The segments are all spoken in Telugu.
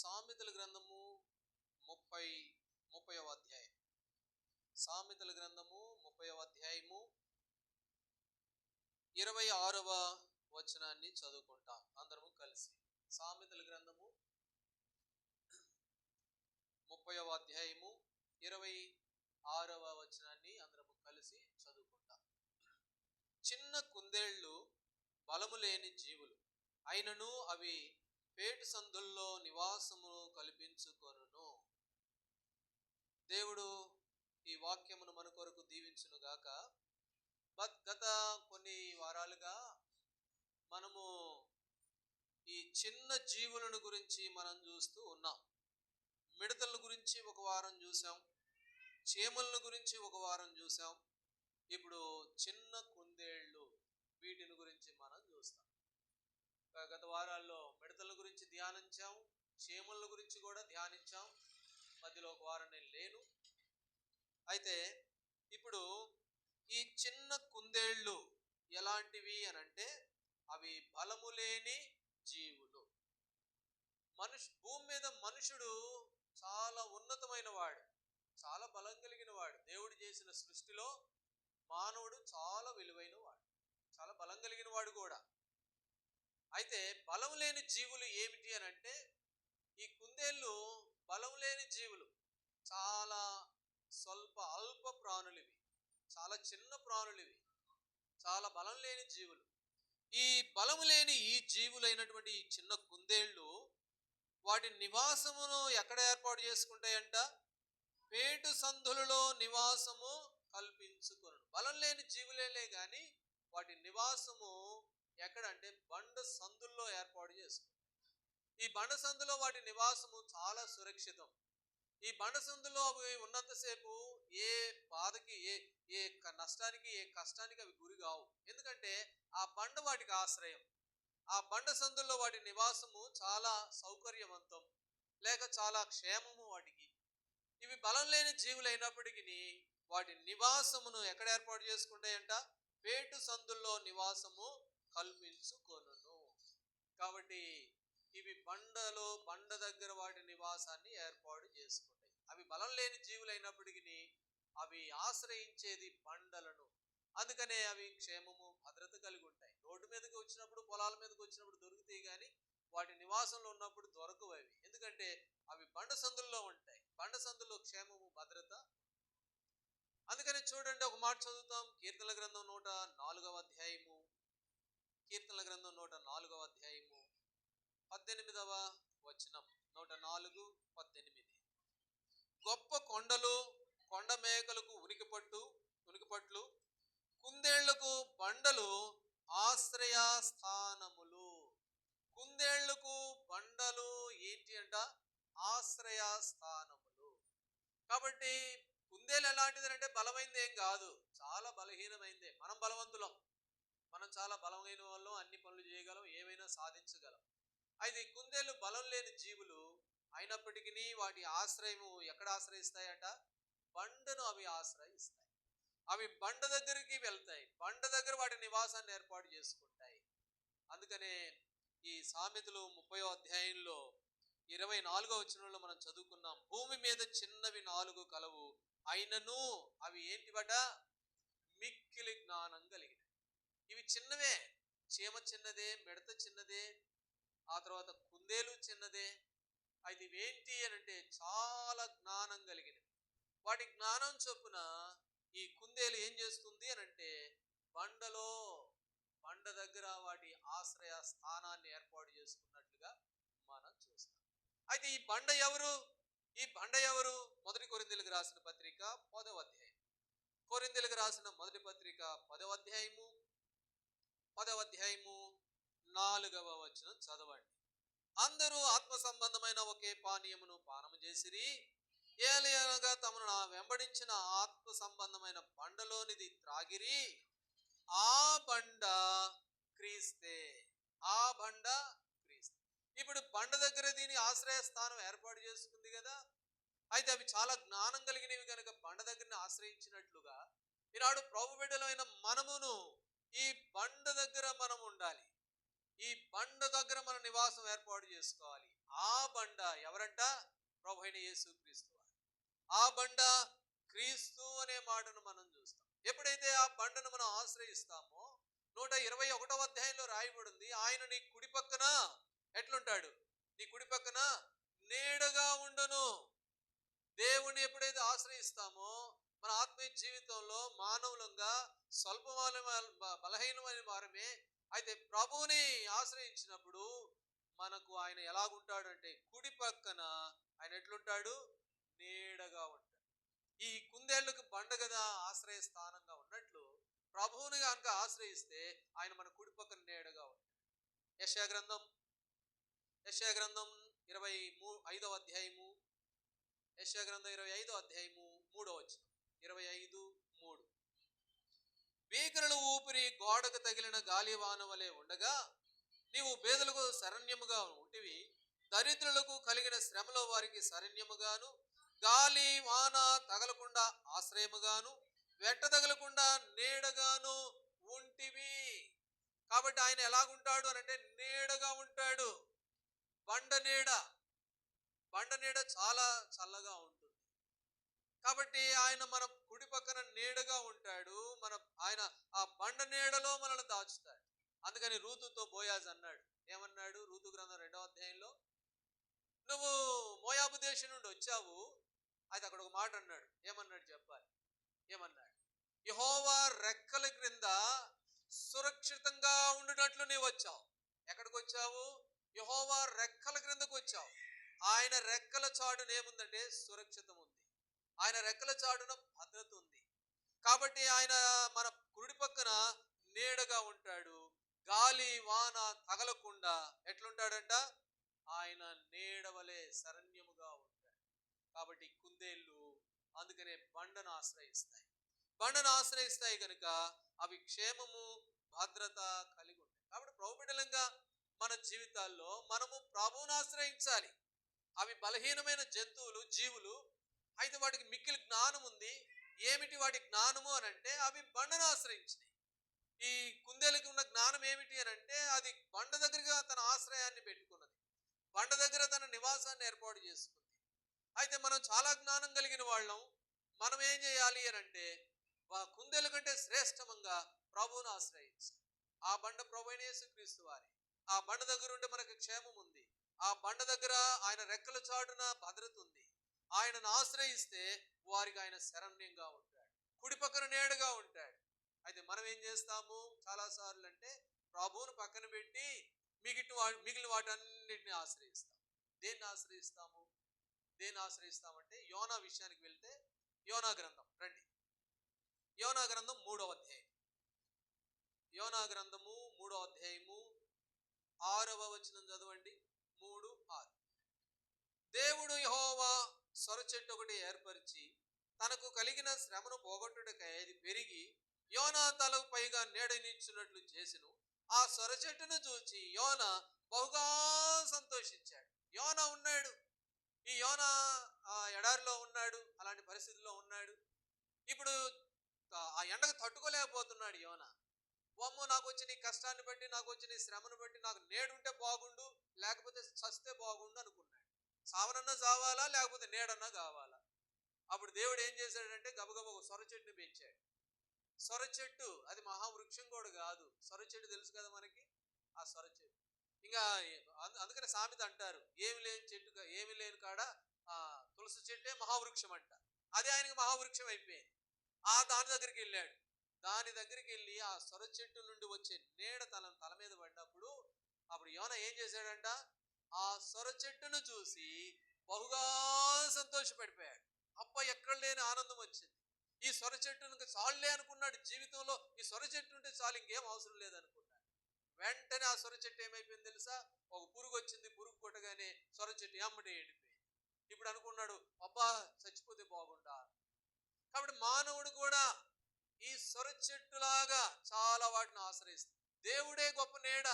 సామెతల గ్రంథము 30వ అధ్యాయం. సామెతల గ్రంథము 30వ అధ్యాయము 26వ వచనాన్ని చదువుకుంటాం అందరము కలిసి. సామెతల గ్రంథము 30వ అధ్యాయము 26వ వచనాన్ని అందరము కలిసి చదువుకుంటాం. చిన్న కుందేళ్లు బలము లేని జీవులు అయినను అవి పేటు సందుల్లో నివాసము కల్పించుకొనును. దేవుడు ఈ వాక్యమును మన కొరకు దీవించును గాక. గత కొన్ని వారాలుగా మనము ఈ చిన్న జీవులను గురించి మనం చూస్తూ ఉన్నాం. మిడతల గురించి ఒక వారం చూసాం, చీమలను గురించి ఒక వారం చూసాం. ఇప్పుడు చిన్న కుందేళ్ళు వీటిని గురించి మనం చూస్తాం. గత వారాల్లో మిడతల గురించి ధ్యానించాం, చీమల గురించి కూడా ధ్యానించాం. మధ్యలో ఒక వారం నేను లేను. అయితే ఇప్పుడు ఈ చిన్న కుందేళ్ళు ఎలాంటివి అనంటే అవి బలము లేని జీవులు. భూమి మీద మనుషుడు చాలా ఉన్నతమైన వాడు, చాలా బలం కలిగిన వాడు. దేవుడు చేసిన సృష్టిలో మానవుడు చాలా విలువైన వాడు, చాలా బలం కలిగిన వాడు కూడా. అయితే బలం లేని జీవులు ఏమిటి అని అంటే ఈ కుందేళ్ళు బలం లేని జీవులు, చాలా అల్ప ప్రాణులు ఇవి, చాలా చిన్న ప్రాణులు ఇవి, చాలా బలం లేని జీవులు. ఈ బలము లేని ఈ జీవులైనటువంటి ఈ చిన్న కుందేళ్ళు వాటి నివాసమును ఎక్కడ ఏర్పాటు చేసుకుంటాయంట? పేటు సందులలో నివాసము కల్పించుకొను. బలం లేని జీవులేలే కానీ వాటి నివాసము ఎక్కడంటే బండ సందుల్లో ఏర్పాటు చేసుకుంటాయి. ఈ బండ సందులో వాటి నివాసము చాలా సురక్షితం. ఈ బండ సందులో అవి ఉన్నంతసేపు ఏ బాధకి, ఏ నష్టానికి, ఏ కష్టానికి అవి గురి కావు. ఎందుకంటే ఆ బండ వాటికి ఆశ్రయం. ఆ బండ సందుల్లో వాటి నివాసము చాలా సౌకర్యవంతం, లేక చాలా క్షేమము వాటికి. ఇవి బలం లేని జీవులైనప్పటికీ వాటి నివాసమును ఎక్కడ ఏర్పాటు చేసుకుంటాయంట? పేటు సందుల్లో నివాసము కల్పించుకొనును. కాబట్టి ఇవి బండ దగ్గర వాటి నివాసాన్ని ఏర్పాటు చేసుకుంటాయి. అవి బలం లేని జీవులైనప్పటికీ అవి ఆశ్రయించేది బండలను. అందుకనే అవి క్షేమము, భద్రత కలిగి ఉంటాయి. రోడ్డు మీదకి వచ్చినప్పుడు, పొలాల మీదకి వచ్చినప్పుడు దొరుకుతాయి, కానీ వాటి నివాసంలో ఉన్నప్పుడు దొరకవు అవి. ఎందుకంటే అవి బండ సందుల్లో ఉంటాయి. బండ సందుల్లో క్షేమము, భద్రత. అందుకని చూడండి, ఒక మాట చదువుతాం. కీర్తనల గ్రంథం 104వ అధ్యాయము, కీర్తనల గ్రంథం 104వ అధ్యాయము 18వ వచనం. 104:18. గొప్ప కొండలు కొండ మేకలకు ఉనికిపట్లు, కుందేళ్లకు బండలు ఆశ్రయ స్థానములు. కుందేళ్లకు బండలు ఏంటి అంట? ఆశ్రయ స్థానములు. కాబట్టి కుందేలు ఎలాంటిది అంటే బలమైంది ఏం కాదు, చాలా బలహీనమైందే. మనం బలవంతులం, మనం చాలా బలమైన వాళ్ళం, అన్ని పనులు చేయగలం, ఏమైనా సాధించగలం. అయితే కుందేళ్ళు బలం లేని జీవులు అయినప్పటికీ వాటి ఆశ్రయము ఎక్కడ ఆశ్రయిస్తాయట? బండను అవి ఆశ్రయిస్తాయి. అవి బండ దగ్గరికి వెళ్తాయి, బండ దగ్గర వాటి నివాసాన్ని ఏర్పాటు చేసుకుంటాయి. అందుకనే ఈ సామెతలు 30వ అధ్యాయంలో 24వ వచనంలో మనం చదువుకున్నాం. భూమి మీద చిన్నవి 4 కలవు, అయినను అవి ఏంటివట? మిక్కిలి జ్ఞానం కలిగినవి. ఇవి చిన్నవే, చీమ చిన్నదే, మిడత చిన్నదే, ఆ తర్వాత కుందేలు చిన్నదే. అయితే ఇవేంటి అని అంటే చాలా జ్ఞానం కలిగినవి. వాటి జ్ఞానం చొప్పున ఈ కుందేలు ఏం చేస్తుంది అని అంటే బండ దగ్గర వాటి ఆశ్రయ స్థానాన్ని ఏర్పాటు చేసుకున్నట్లుగా మనం చూస్తాం. అయితే ఈ బండ ఎవరు? ఈ బండ ఎవరు? మొదటి కొరింథీయులకు రాసిన పత్రిక 10వ అధ్యాయం. కొరింథీయులకు రాసిన మొదటి పత్రిక 10వ అధ్యాయము 4వ వచనం చదవండి. అందరూ ఆత్మ సంబంధమైన ఒకే పానీయమును పానము చేసిరి, ఏలయనగా తమను వెంబడించిన ఆత్మ సంబంధమైన బండలోనిది త్రాగిరి. ఆ బండ క్రీస్తే. ఆ బండ క్రీస్తే. ఇప్పుడు బండ దగ్గర దీని ఆశ్రయ స్థానం ఏర్పాటు చేసుకుంది కదా. అయితే అవి చాలా జ్ఞానం కలిగినవి కనుక బండ దగ్గరని ఆశ్రయించినట్లుగా ఈనాడు ప్రభు బిడ్డలైన మనమును ఈ బండ దగ్గర మనం ఉండాలి. ఈ బండ దగ్గర మన నివాసం ఏర్పాటు చేసుకోవాలి. ఆ బండ ఎవరంట? ప్రభు అయిన యేసుక్రీస్తు వారు. ఆ బండ క్రీస్తు అనే మాటను మనం చూస్తాం. ఎప్పుడైతే ఆ బండను మనం ఆశ్రయిస్తామో 121వ అధ్యాయంలో రాయబడింది, ఆయన నీ కుడి పక్కన ఎట్లుంటాడు? నీ కుడి పక్కన నీడగా ఉండును. దేవుని ఎప్పుడైతే ఆశ్రయిస్తామో మన ఆత్మీయ జీవితంలో మానవులంగా బలహీనమైన వారమే. అయితే ప్రభువుని ఆశ్రయించినప్పుడు మనకు ఆయన ఎలాగుంటాడంటే కుడి పక్కన ఆయన ఎట్లుంటాడు? నీడగా ఉంటాడు. ఈ కుందేళ్లకు బండ కదా ఆశ్రయ స్థానంగా ఉన్నట్లు ప్రభువుని కనుక ఆశ్రయిస్తే ఆయన మన కుడి పక్కన నీడగా ఉంటాడు. యెషయా గ్రంథం 25వ అధ్యాయము, యెషయా గ్రంథం 25వ అధ్యాయము 3వ వచనం, 25:3. భీకరుల ఊపిరి గోడకు తగిలిన గాలివాన వలె ఉండగా నీవు బేదలకు శరణ్యముగా ఉంటివి. దరిద్రులకు కలిగిన శ్రమలో వారికి శరణ్యముగాను, గాలి వాన తగలకుండా ఆశ్రయముగాను, వెట్ట తగలకుండా నీడగాను ఉంటివి. కాబట్టి ఆయన ఎలాగుంటాడు అనంటే నీడగా ఉంటాడు. బండ నీడ చాలా చల్లగా ఉంటుంది. కాబట్టి ఆయన మన కుడి పక్కన నీడగా ఉంటాడు. ఆయన ఆ బండ నీడలో మనల్ని దాచుతాడు. అందుకని రూతుతో బోయాజ్ అన్నాడు. ఏమన్నాడు? రూతు గ్రంథం 2వ అధ్యాయంలో, నువ్వు మోయాబు దేశం నుండి వచ్చావు. అయితే అక్కడ ఒక మాట అన్నాడు. ఏమన్నాడు చెప్పాలి? ఏమన్నాడు? యెహోవా రెక్కల క్రింద సురక్షితంగా ఉండినట్లు నీవు వచ్చావు. ఎక్కడికి వచ్చావు? యెహోవా రెక్కల క్రిందకు వచ్చావు. ఆయన రెక్కల చాటున ఏముందంటే సురక్షితం ఉంది. ఆయన రెక్కల చాటున భద్రత ఉంది. కాబట్టి ఆయన మన కుడి పక్కన నీడగా ఉంటాడు. గాలి వాన తగలకుండా ఎట్లుంటాడంట? ఆయన నీడవలే శరణ్యముగా ఉంటాడు. కాబట్టి కుందేళ్ళు అందుకనే బండను ఆశ్రయిస్తాయి కనుక అవి క్షేమము భద్రత కలిగి ఉంటాయి. కాబట్టి ప్రభుబిడ్డలంగా మన జీవితాల్లో మనము ప్రభువును ఆశ్రయించాలి. అవి బలహీనమైన జంతువులు, జీవులు. అయితే వాటికి మిక్కిలి జ్ఞానం ఉంది. ఏమిటి వాటి జ్ఞానము అనంటే అవి బండను ఆశ్రయించినాయి. ఈ కుందేలుకి ఉన్న జ్ఞానం ఏమిటి అనంటే అది బండ దగ్గరగా తన ఆశ్రయాన్ని పెట్టుకున్నది, బండ దగ్గర తన నివాసాన్ని ఏర్పాటు చేసుకుంది. అయితే మనం చాలా జ్ఞానం కలిగిన వాళ్ళం. మనం ఏం చేయాలి అనంటే కుందేలు కంటే శ్రేష్టంగా ప్రభువును ఆశ్రయించాలి. ఆ బండ ప్రభు అయిన యేసుక్రీస్తు వారి. ఆ బండ దగ్గర ఉంటే మనకు క్షేమం ఉంది. ఆ బండ దగ్గర ఆయన రెక్కల చాటున భద్రత ఉంది. ఆయనను ఆశ్రయిస్తే వారికి ఆయన శరణ్యంగా ఉంటాడు, కుడి పక్కన నీడగా ఉంటాడు. అయితే మనం ఏం చేస్తాము చాలా సార్లు అంటే ప్రభువును పక్కన పెట్టి మిగిలిన వాటన్నిటిని ఆశ్రయిస్తాం. దేన్ని ఆశ్రయిస్తామంటే యోనా విషయానికి వెళ్తే యోనా గ్రంథం రండి. యోనా గ్రంథం 3వ అధ్యాయం. యోనా గ్రంథము 3వ అధ్యాయము 6వ వచనం చదవండి. 3:6. దేవుడు యెహోవా సొర చెట్టు ఒకటి ఏర్పరిచి తనకు కలిగిన శ్రమను పోగొట్టుటకై అది పెరిగి యోనా తలకు పైగా నీడనిచ్చున్నట్లు చేసెను. ఆ సొర చెట్టును చూచి యోనా బహుగా సంతోషించాడు. యోనా ఉన్నాడు, ఈ యోనా ఎడారిలో ఉన్నాడు, అలాంటి పరిస్థితుల్లో ఉన్నాడు. ఇప్పుడు ఆ ఎండకు తట్టుకోలేకపోతున్నాడు యోనా. వామ్మో, నాకు వచ్చిన ఈ కష్టాన్ని బట్టి, నాకు వచ్చిన ఈ శ్రమను బట్టి నాకు నేడుంటే బాగుండు, లేకపోతే చస్తే బాగుండు అనుకున్నాడు. సావనన్నా చావాలా, లేకపోతే నేడన్నా కావాలా? అప్పుడు దేవుడు ఏం చేశాడంటే గబగబ ఒక సొర చెట్టుని పెంచాడు. సొర చెట్టు అది మహావృక్షం కూడా కాదు. సొర చెట్టు తెలుసు కదా మనకి. ఆ సొర చెట్టు ఇంకా అందుకనే సామెత అంటారు, ఏమి లేని కాడ తులసి చెట్టే మహావృక్షం అంట. అది ఆయనకి మహావృక్షం అయిపోయింది. దాని దగ్గరికి వెళ్ళాడు. దాని దగ్గరికి వెళ్ళి ఆ సొర చెట్టు నుండి వచ్చే నీడ తల మీద పడినప్పుడు అప్పుడు యోనా ఏం చేశాడంట? ఆ సొర చెట్టును చూసి బహుగా సంతోషపడిపోయాడు. ఎక్కడ లేని ఆనందం వచ్చింది. ఈ సొర చెట్టును చాలులే అనుకున్నాడు. జీవితంలో ఈ సొర చెట్టు ఉంటే చాలు, ఇంకేం అవసరం లేదనుకున్నాడు. వెంటనే ఆ సొర చెట్టు ఏమైపోయింది తెలుసా? ఒక పురుగు వచ్చింది. పురుగు కొట్టగానే సొర చెట్టు ఎమ్మటే ఎండిపోయింది. ఇప్పుడు అనుకున్నాడు, చచ్చిపోతే బాగుండా. కాబట్టి మానవుడు కూడా ఈ సొర చెట్టులాగా చాలా వాటిని ఆశ్రయిస్తాడు. దేవుడే గొప్ప నీడ,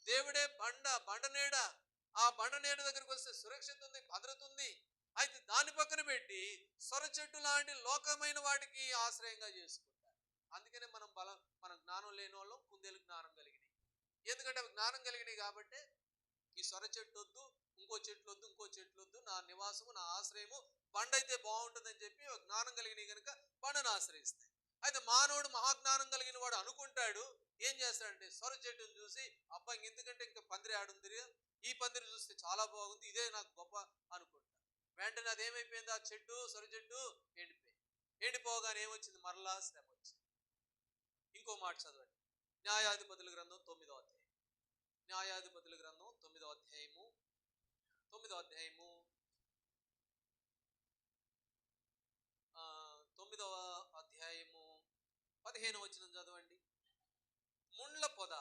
దేవుడే బండ నీడ. ఆ బండ నీడ దగ్గరికి వస్తే సురక్షిత ఉంది, భద్రత ఉంది. అయితే దాన్ని పక్కన పెట్టి సొర చెట్టు లాంటి లోకమైన వాటికి ఆశ్రయంగా చేసుకుంటారు. అందుకనే మన జ్ఞానం లేని వాళ్ళం, కుందేలు జ్ఞానం కలిగినాయి. ఎందుకంటే అవి జ్ఞానం కలిగినవి కాబట్టి. ఈ సొర చెట్టు వద్దు, ఇంకో చెట్లు వద్దు, ఇంకో చెట్లు వద్దు, నా నివాసము, నా ఆశ్రయము బండ అయితే బాగుంటుందని చెప్పి జ్ఞానం కలిగినవి కనుక బండను ఆశ్రయిస్తాయి. అయితే మానవుడు మహాజ్ఞానం కలిగిన వాడు అనుకుంటాడు, ఏం చేస్తాడంటే సొర చెట్టును చూసి, అబ్బా ఇంకెందుకంటే ఇంకా పందిరి ఆడుంది, ఈ పందిరి చూస్తే చాలా బాగుంది, ఇదే నాకు గొప్ప అనుకుంటాడు. వెంటనే అదేమైపోయింది, ఆ చెట్టు సొర చెట్టు ఎండిపోయింది. ఎండిపోగానే ఏమొచ్చింది, మరలా శ్రమ వచ్చింది. ఇంకో మాట చదవండి, న్యాయాధిపతుల గ్రంథం 9వ అధ్యాయం. న్యాయాధిపతుల గ్రంథం 9వ అధ్యాయము 9వ అధ్యాయము 9వ అధ్యాయము 15వ వచనం చదవండి. ముండ్ల పొద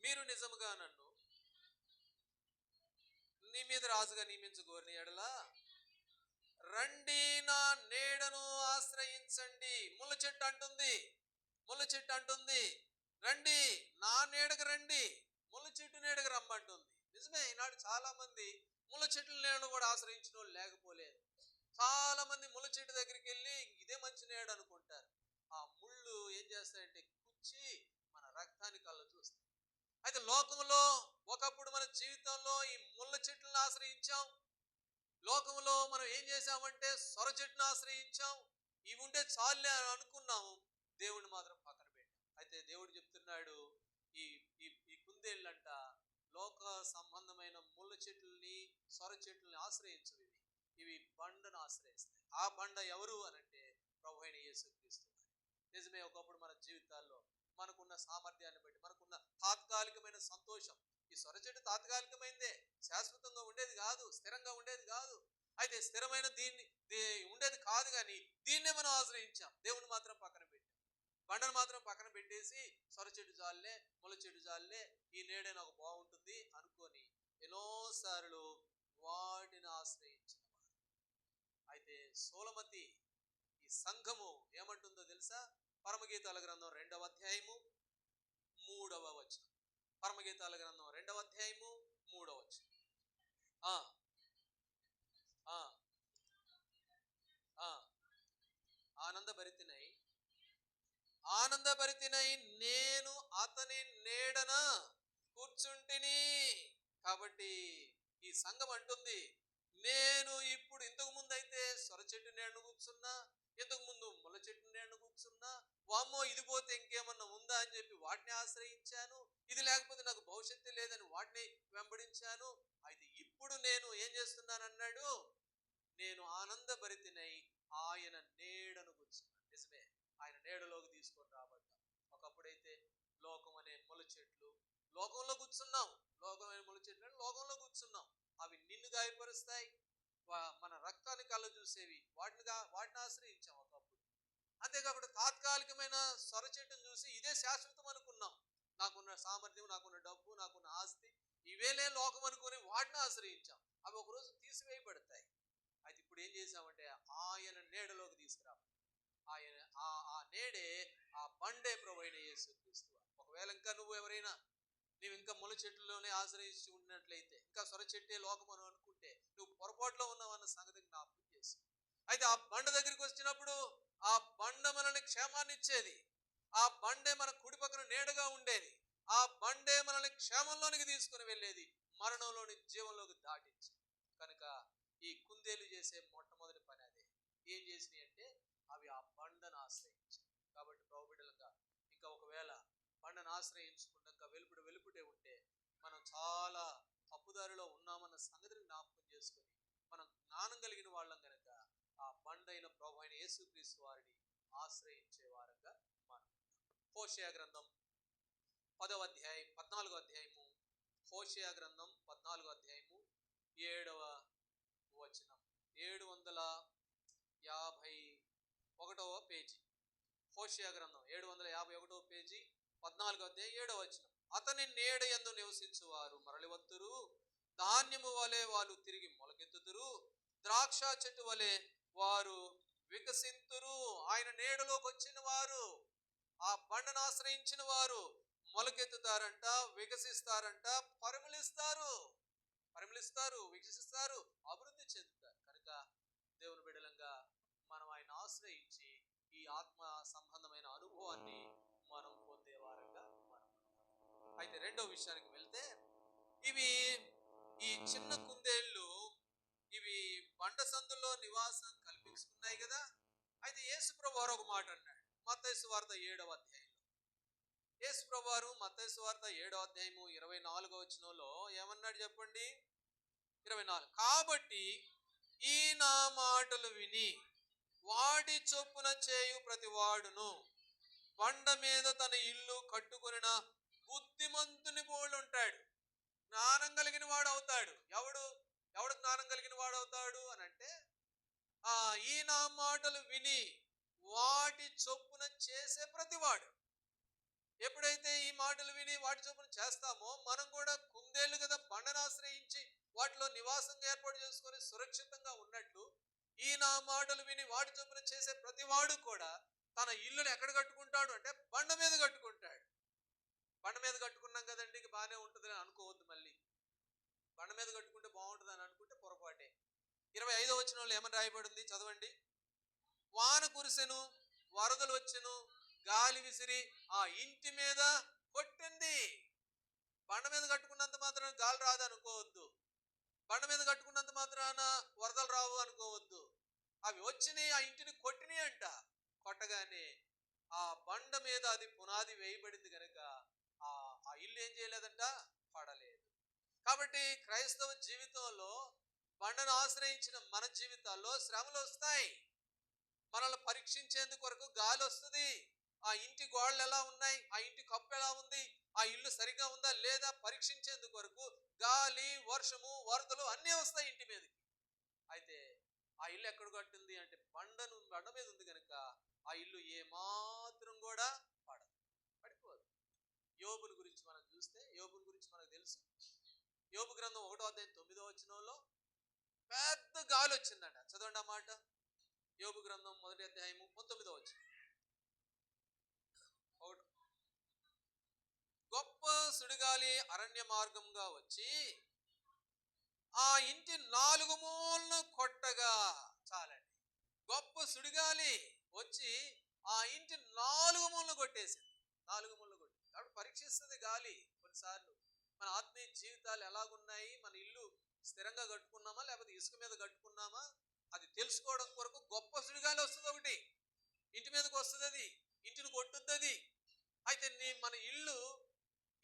మీరు నిజముగా నన్ను నీ మీద రాజుగా నియమించుకోని ఎడల రండి నా నీడను ఆశ్రయించండి. ముళ్ళ చెట్టు అంటుంది, ముళ్ళ చెట్టు అంటుంది, రండి నా నీడకు రండి, ముళ్ళ చెట్టు నీడకు రమ్మంటుంది. నిజమే, ఈనాడు చాలా మంది ముళ్ళ చెట్ల నీడను కూడా ఆశ్రయించిన వాళ్ళు లేకపోలేదు. చాలా మంది ముళ్ళ చెట్టు దగ్గరికి వెళ్ళి ఇదే మంచి నీడ అనుకుంటారు. ఆ ముళ్ళు ఏం చేస్తాయంటే కుచ్చి మన రక్తాన్ని కళ్ళ చూస్తాయి. అయితే లోకంలో ఒకప్పుడు మన జీవితంలో ఈ ముళ్ళ చెట్లను ఆశ్రయించాం. లోకంలో మనం ఏం చేసామంటే సొర చెట్టును ఆశ్రయించాం. ఇవి ఉంటే చాలే అని అనుకున్నాము, దేవుడిని మాత్రం పక్కన పెట్టాం. అయితే దేవుడు చెప్తున్నాడు, ఈ ఈ కుందేళ్ళంట లోక సంబంధమైన ముళ్ళ చెట్లని సొర చెట్లని ఆశ్రయించవు. ఇవి బండను ఆశ్రయిస్తాయి. ఆ బండ ఎవరు అనంటే ప్రభు అయిన యేసుక్రీస్తు. నిజమే, ఒకప్పుడు మన జీవితాల్లో మనకున్న సామర్థ్యాన్ని బట్టి, మనకున్న తాత్కాలికమైన సంతోషం, ఈ సొర చెట్టు తాత్కాలికమైందే, శాశ్వతంగా ఉండేది కాదు, స్థిరంగా ఉండేది కాదు. అయితే స్థిరమైన దీన్ని ఉండేది కాదు, కానీ దీన్నే మనం ఆశ్రయించాం. దేవుని మాత్రం పక్కన పెట్టాం, బండను మాత్రం పక్కన పెట్టేసి సొర చెట్టు జాలే, ముళ్ళ చెట్టు జాలే, ఈ నీడే నాకు బాగుంటుంది అనుకొని ఎన్నోసార్లు వాటిని ఆశ్రయించిన వారు. అయితే సోలమతి ఈ సంఘము ఏమంటుందో తెలుసా? పరమగీతాల గ్రంథం 2వ అధ్యాయము 3వ వచనం. పరమగీతాల గ్రంథం 2వ అధ్యాయము 3వ వచనం. ఆనందభరితినై నేను అతని నీడన కూర్చుంటిని. కాబట్టి ఈ సంఘం అంటుంది, నేను ఇప్పుడు ఇంతకు ముందు అయితే సొర చెట్టు నీడను కూర్చున్నా, ఇంతకు ముందు ముళ్ళ చెట్టు నీడను కూర్చున్నా, వామ్మో ఇది పోతే ఇంకేమన్నా ఉందా అని చెప్పి వాటిని ఆశ్రయించాను, ఇది లేకపోతే నాకు భవిష్యత్తు లేదని వాటిని వెంబడించాను. అయితే ఇప్పుడు నేను ఏం చేస్తున్నానన్నాడు, నేను ఆనందభరితినై ఆయన నీడను కూర్చున్నాను. నిజమే, ఆయన నీడలోకి తీసుకొని రాబడ్డాం. ఒకప్పుడైతే లోకం అనే ముళ్ళ చెట్లు, లోకంలో కూర్చున్నాం, లోకం అనే ముళ్ళ చెట్లు లోకంలో కూర్చున్నాం, అవి నిన్ను గాయపరుస్తాయి, మన రక్తాన్ని కళ్ళ చూసేవి, వాటిని ఆశ్రయించాం ఒకప్పుడు. అంతేకాకుండా తాత్కాలికమైన సొర చెట్టును చూసి ఇదే శాశ్వతం అనుకున్నాం. నాకున్న సామర్థ్యం, నాకున్న డబ్బు, నాకున్న ఆస్తి, ఇవేలే లోకం అనుకుని వాటిని ఆశ్రయించాం. అవి ఒకరోజు తీసివేయబడతాయి. అయితే ఇప్పుడు ఏం చేసామంటే ఆయన నీడలోకి తీసుకురావాలి. ఆయన ఆ నీడే, ఆ బండే ప్రభు అయిన యేసుక్రీస్తు. ఒకవేళ ఇంకా నువ్వు ఎవరైనా నీవు ఇంకా ముళ్ళ చెట్టులోనే ఆశ్రయించి ఉన్నట్లయితే, ఇంకా సొర చెట్టే లోకం అని అనుకుంటే నువ్వు పొరపాటులో ఉన్నావు అన్న సంగతిని జ్ఞాపకం చేసి, అయితే ఆ బండ దగ్గరికి వచ్చినప్పుడు ఆ బండ మనల్ని క్షేమాన్ని ఇచ్చేది, ఆ బండే మన కుడి పక్కన నీడగా ఉండేది, ఆ బండే మనల్ని క్షేమంలోనికి తీసుకుని వెళ్ళేది, మరణంలోని జీవంలోకి దాటించి. కనుక ఈ కుందేలు చేసే మొట్టమొదటి పని అదే. ఏం చేసినాయి అంటే అవి ఆ బండను ఆశ్రయించాయి. కాబట్టి ప్రభు బిడ్డలుగా ఇంకా ఒకవేళ బండను ఆశ్రయించుకుంటాక వెలుపుడే ఉంటే మనం చాలా తప్పుదారిలో ఉన్నామన్న సంగతిని జ్ఞాపకం చేసుకొని, మనం జ్ఞానం కలిగిన వాళ్ళం కనుక ఆ బండైన ప్రభు అయిన యేసుక్రీస్తు వారిని ఆశ్రయించే వారంగా మనం. హోషేయ గ్రంథం 14వ అధ్యాయము, హోషేయ గ్రంథం 14వ అధ్యాయము 7వ వచనం. 751వ పేజీ, హోషేయ గ్రంథం 751వ పేజీ, 14వ అధ్యాయం 7వ వచనం. అతని నీడ యందు నివసించువారు మరలివత్తురు, ధాన్యము వలె వాళ్ళు తిరిగి మొలకెత్తుతురు, ద్రాక్ష చెట్టు వలె వారు వికసింతురు. ఆయన నీడలోకి వచ్చిన వారు, ఆ బండను ఆశ్రయించిన వారు మొలకెత్తుతారంట, వికసిస్తారంట, పరిమళిస్తారు, వికసిస్తారు, అభివృద్ధి చెందుతారు. కనుక దేవుని బిడ్డలంగా మనం ఆయన ఆశ్రయించి ఈ ఆత్మ సంబంధమైన అనుభవాన్ని మనం పొందేవారంగా మనం. అయితే రెండో విషయానికి వెళ్తే, ఇవి ఈ చిన్న కుందేళ్ళు ఇవి బండ సందుల్లో నివాసం కల్పించుకున్నాయి కదా. అయితే యేసుప్రభు వారు ఒక మాట అన్నాడు మత్తయి సువార్త 7వ అధ్యాయంలో. యేసుప్రభు వారు మత్తయి సువార్త 7వ అధ్యాయము 24వ వచనంలో ఏమన్నాడు చెప్పండి? 24. కాబట్టి ఈ నా మాటలు విని వాటి చొప్పున చేయు ప్రతి వాడును బండ మీద తన ఇల్లు కట్టుకొనిన బుద్ధిమంతుని పోలి ఉంటాడు. జ్ఞానం కలిగిన వాడు అవుతాడు. ఎవడు జ్ఞానం కలిగిన వాడు అవుతాడు అని అంటే, ఈ నా మాటలు విని వాటి చొప్పున చేసే ప్రతివాడు. ఎప్పుడైతే ఈ మాటలు విని వాటి చొప్పున చేస్తామో, మనం కూడా కుందేళ్ళు కదా, బండను ఆశ్రయించి వాటిలో నివాసంగా ఏర్పాటు చేసుకొని సురక్షితంగా ఉన్నట్లు, ఈ నా మాటలు విని వాటి చొప్పున చేసే ప్రతివాడు కూడా తన ఇల్లును ఎక్కడ కట్టుకుంటాడు అంటే బండ మీద కట్టుకుంటాడు. బండ మీద కట్టుకున్నాం కదండి, బాగానే ఉంటుందని అనుకోవద్దు. మళ్ళీ బండ మీద కట్టుకుంటే బాగుంటుంది అని అనుకుంటే పొరపాటే. 25వ వచనంలో ఏమని రాయబడింది చదవండి. వాన కురిసెను, వరదలు వచ్చెను, గాలి విసిరి ఆ ఇంటి మీద కొట్టింది. బండ మీద కట్టుకున్నంత మాత్రాన గాలి రాదు అనుకోవద్దు. బండ మీద కట్టుకున్నంత మాత్రాన వరదలు రావు అనుకోవద్దు. అవి వచ్చినాయి, ఆ ఇంటిని కొట్టినాయి అంట. కొట్టగానే ఆ బండ మీద అది పునాది వేయబడింది కనుక ఆ ఇల్లు ఏం చేయలేదంట, పడలేదు. కాబట్టి క్రైస్తవ జీవితంలో బండను ఆశ్రయించిన మన జీవితాల్లో శ్రమలు వస్తాయి. మనల్ని పరీక్షించేందుకు వరకు గాలి వస్తుంది. ఆ ఇంటి గోడలు ఎలా ఉన్నాయి, ఆ ఇంటి కప్పు ఎలా ఉంది, ఆ ఇల్లు సరిగ్గా ఉందా లేదా పరీక్షించేందుకు వరకు గాలి, వర్షము, వరదలు అన్నీ వస్తాయి ఇంటి మీదకి. అయితే ఆ ఇల్లు ఎక్కడ కట్టింది అంటే బండ మీద ఉంది కనుక ఆ ఇల్లు ఏ మాత్రం కూడా పడిపోదు. యోబుని గురించి మనం చూస్తే, యోబుని గురించి మనకు తెలుసు. యోబు గ్రంథం 1వ అధ్యాయం 9వ వచనంలో పెద్ద గాలి వచ్చిందంట. చదవండి ఆ మాట. యోబు గ్రంథం 1వ అధ్యాయము 19వ వచనం. గొప్ప సుడిగాలి అరణ్య మార్గంగా వచ్చి ఆ ఇంటి 4 మూలను కొట్టగా, చాలండి, గొప్ప సుడిగాలి వచ్చి ఆ ఇంటి 4 మూలను కొట్టేసింది. 4 మూలను కొట్టి కాబట్టి పరీక్షిస్తుంది గాలి. కొన్నిసార్లు మన ఆత్మీయ జీవితాలు ఎలాగున్నాయి, మన ఇల్లు స్థిరంగా కట్టుకున్నామా లేకపోతే ఇసుక మీద కట్టుకున్నామా, అది తెలుసుకోవడం కొరకు గొప్ప సుడిగాలి వస్తుంది. ఒకటి ఇంటి మీదకి వస్తుంది, అది ఇంటిని కొట్టుద్ది అది. అయితే మన ఇల్లు